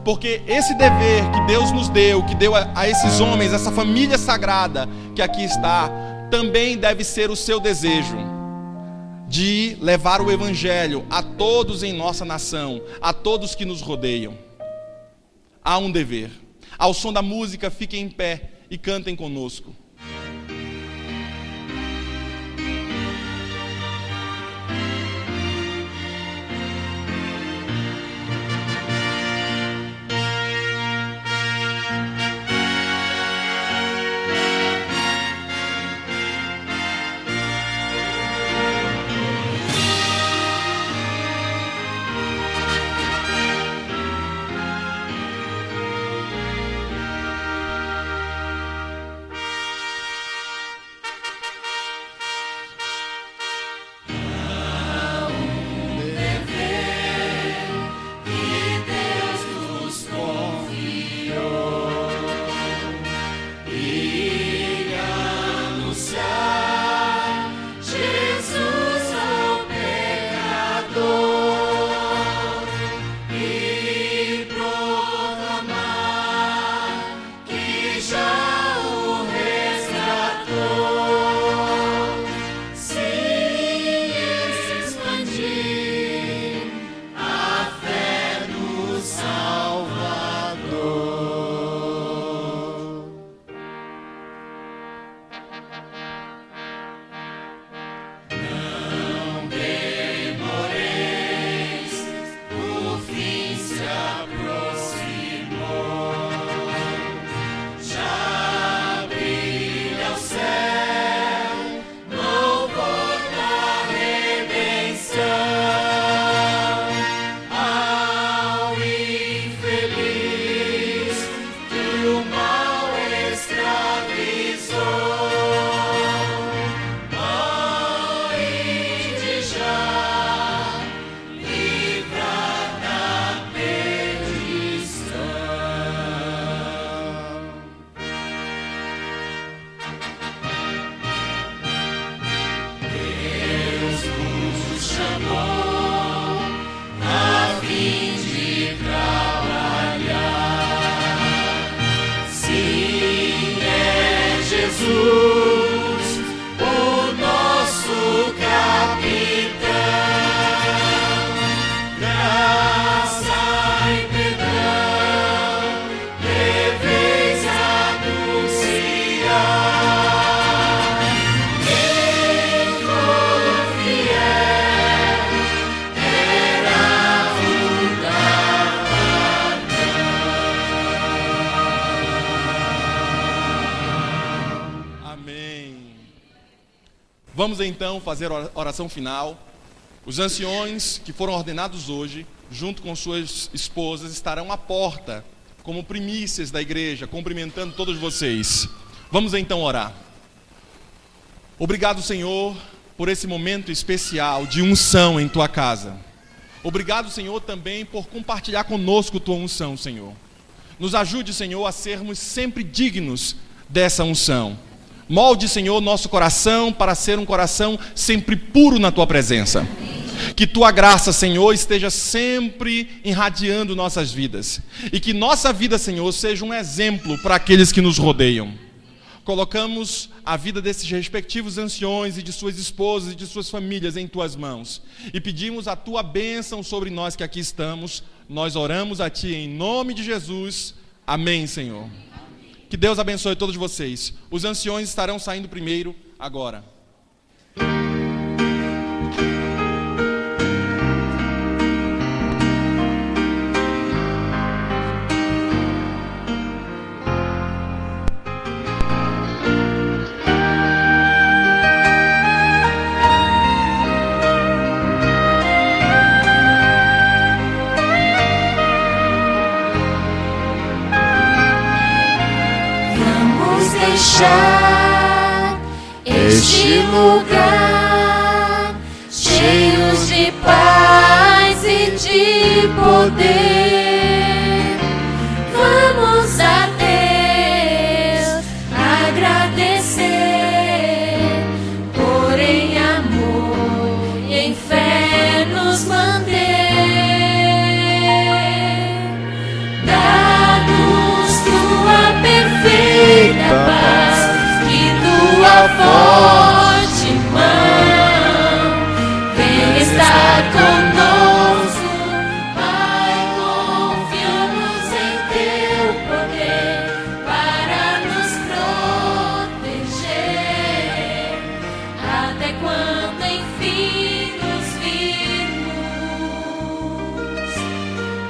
porque esse dever que Deus nos deu, que deu a esses homens, essa família sagrada que aqui está, também deve ser o seu desejo, de levar o evangelho a todos em nossa nação, a todos que nos rodeiam. Há um dever. Ao som da música, fiquem em pé e cantem conosco. Vamos então fazer a oração final. Os anciões que foram ordenados hoje, junto com suas esposas, estarão à porta, como primícias da igreja, cumprimentando todos vocês. Vamos então orar. Obrigado, Senhor, por esse momento especial de unção em tua casa. Obrigado, Senhor, também por compartilhar conosco tua unção, Senhor. Nos ajude, Senhor, a sermos sempre dignos dessa unção. Molde, Senhor, nosso coração para ser um coração sempre puro na tua presença. Que tua graça, Senhor, esteja sempre irradiando nossas vidas. E que nossa vida, Senhor, seja um exemplo para aqueles que nos rodeiam. Colocamos a vida desses respectivos anciões e de suas esposas e de suas famílias em tuas mãos. E pedimos a tua bênção sobre nós que aqui estamos. Nós oramos a ti em nome de Jesus. Amém, Senhor. Que Deus abençoe todos vocês. Os anciões estarão saindo primeiro agora. Deixar este lugar cheios de paz e de poder. Vamos a Deus agradecer por em amor e em fé nos manter. Dá-nos tua perfeita paz, tua forte mão vem estar conosco, Pai. Confiamos em teu poder para nos proteger, até quando enfim nos virmos,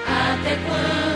até quando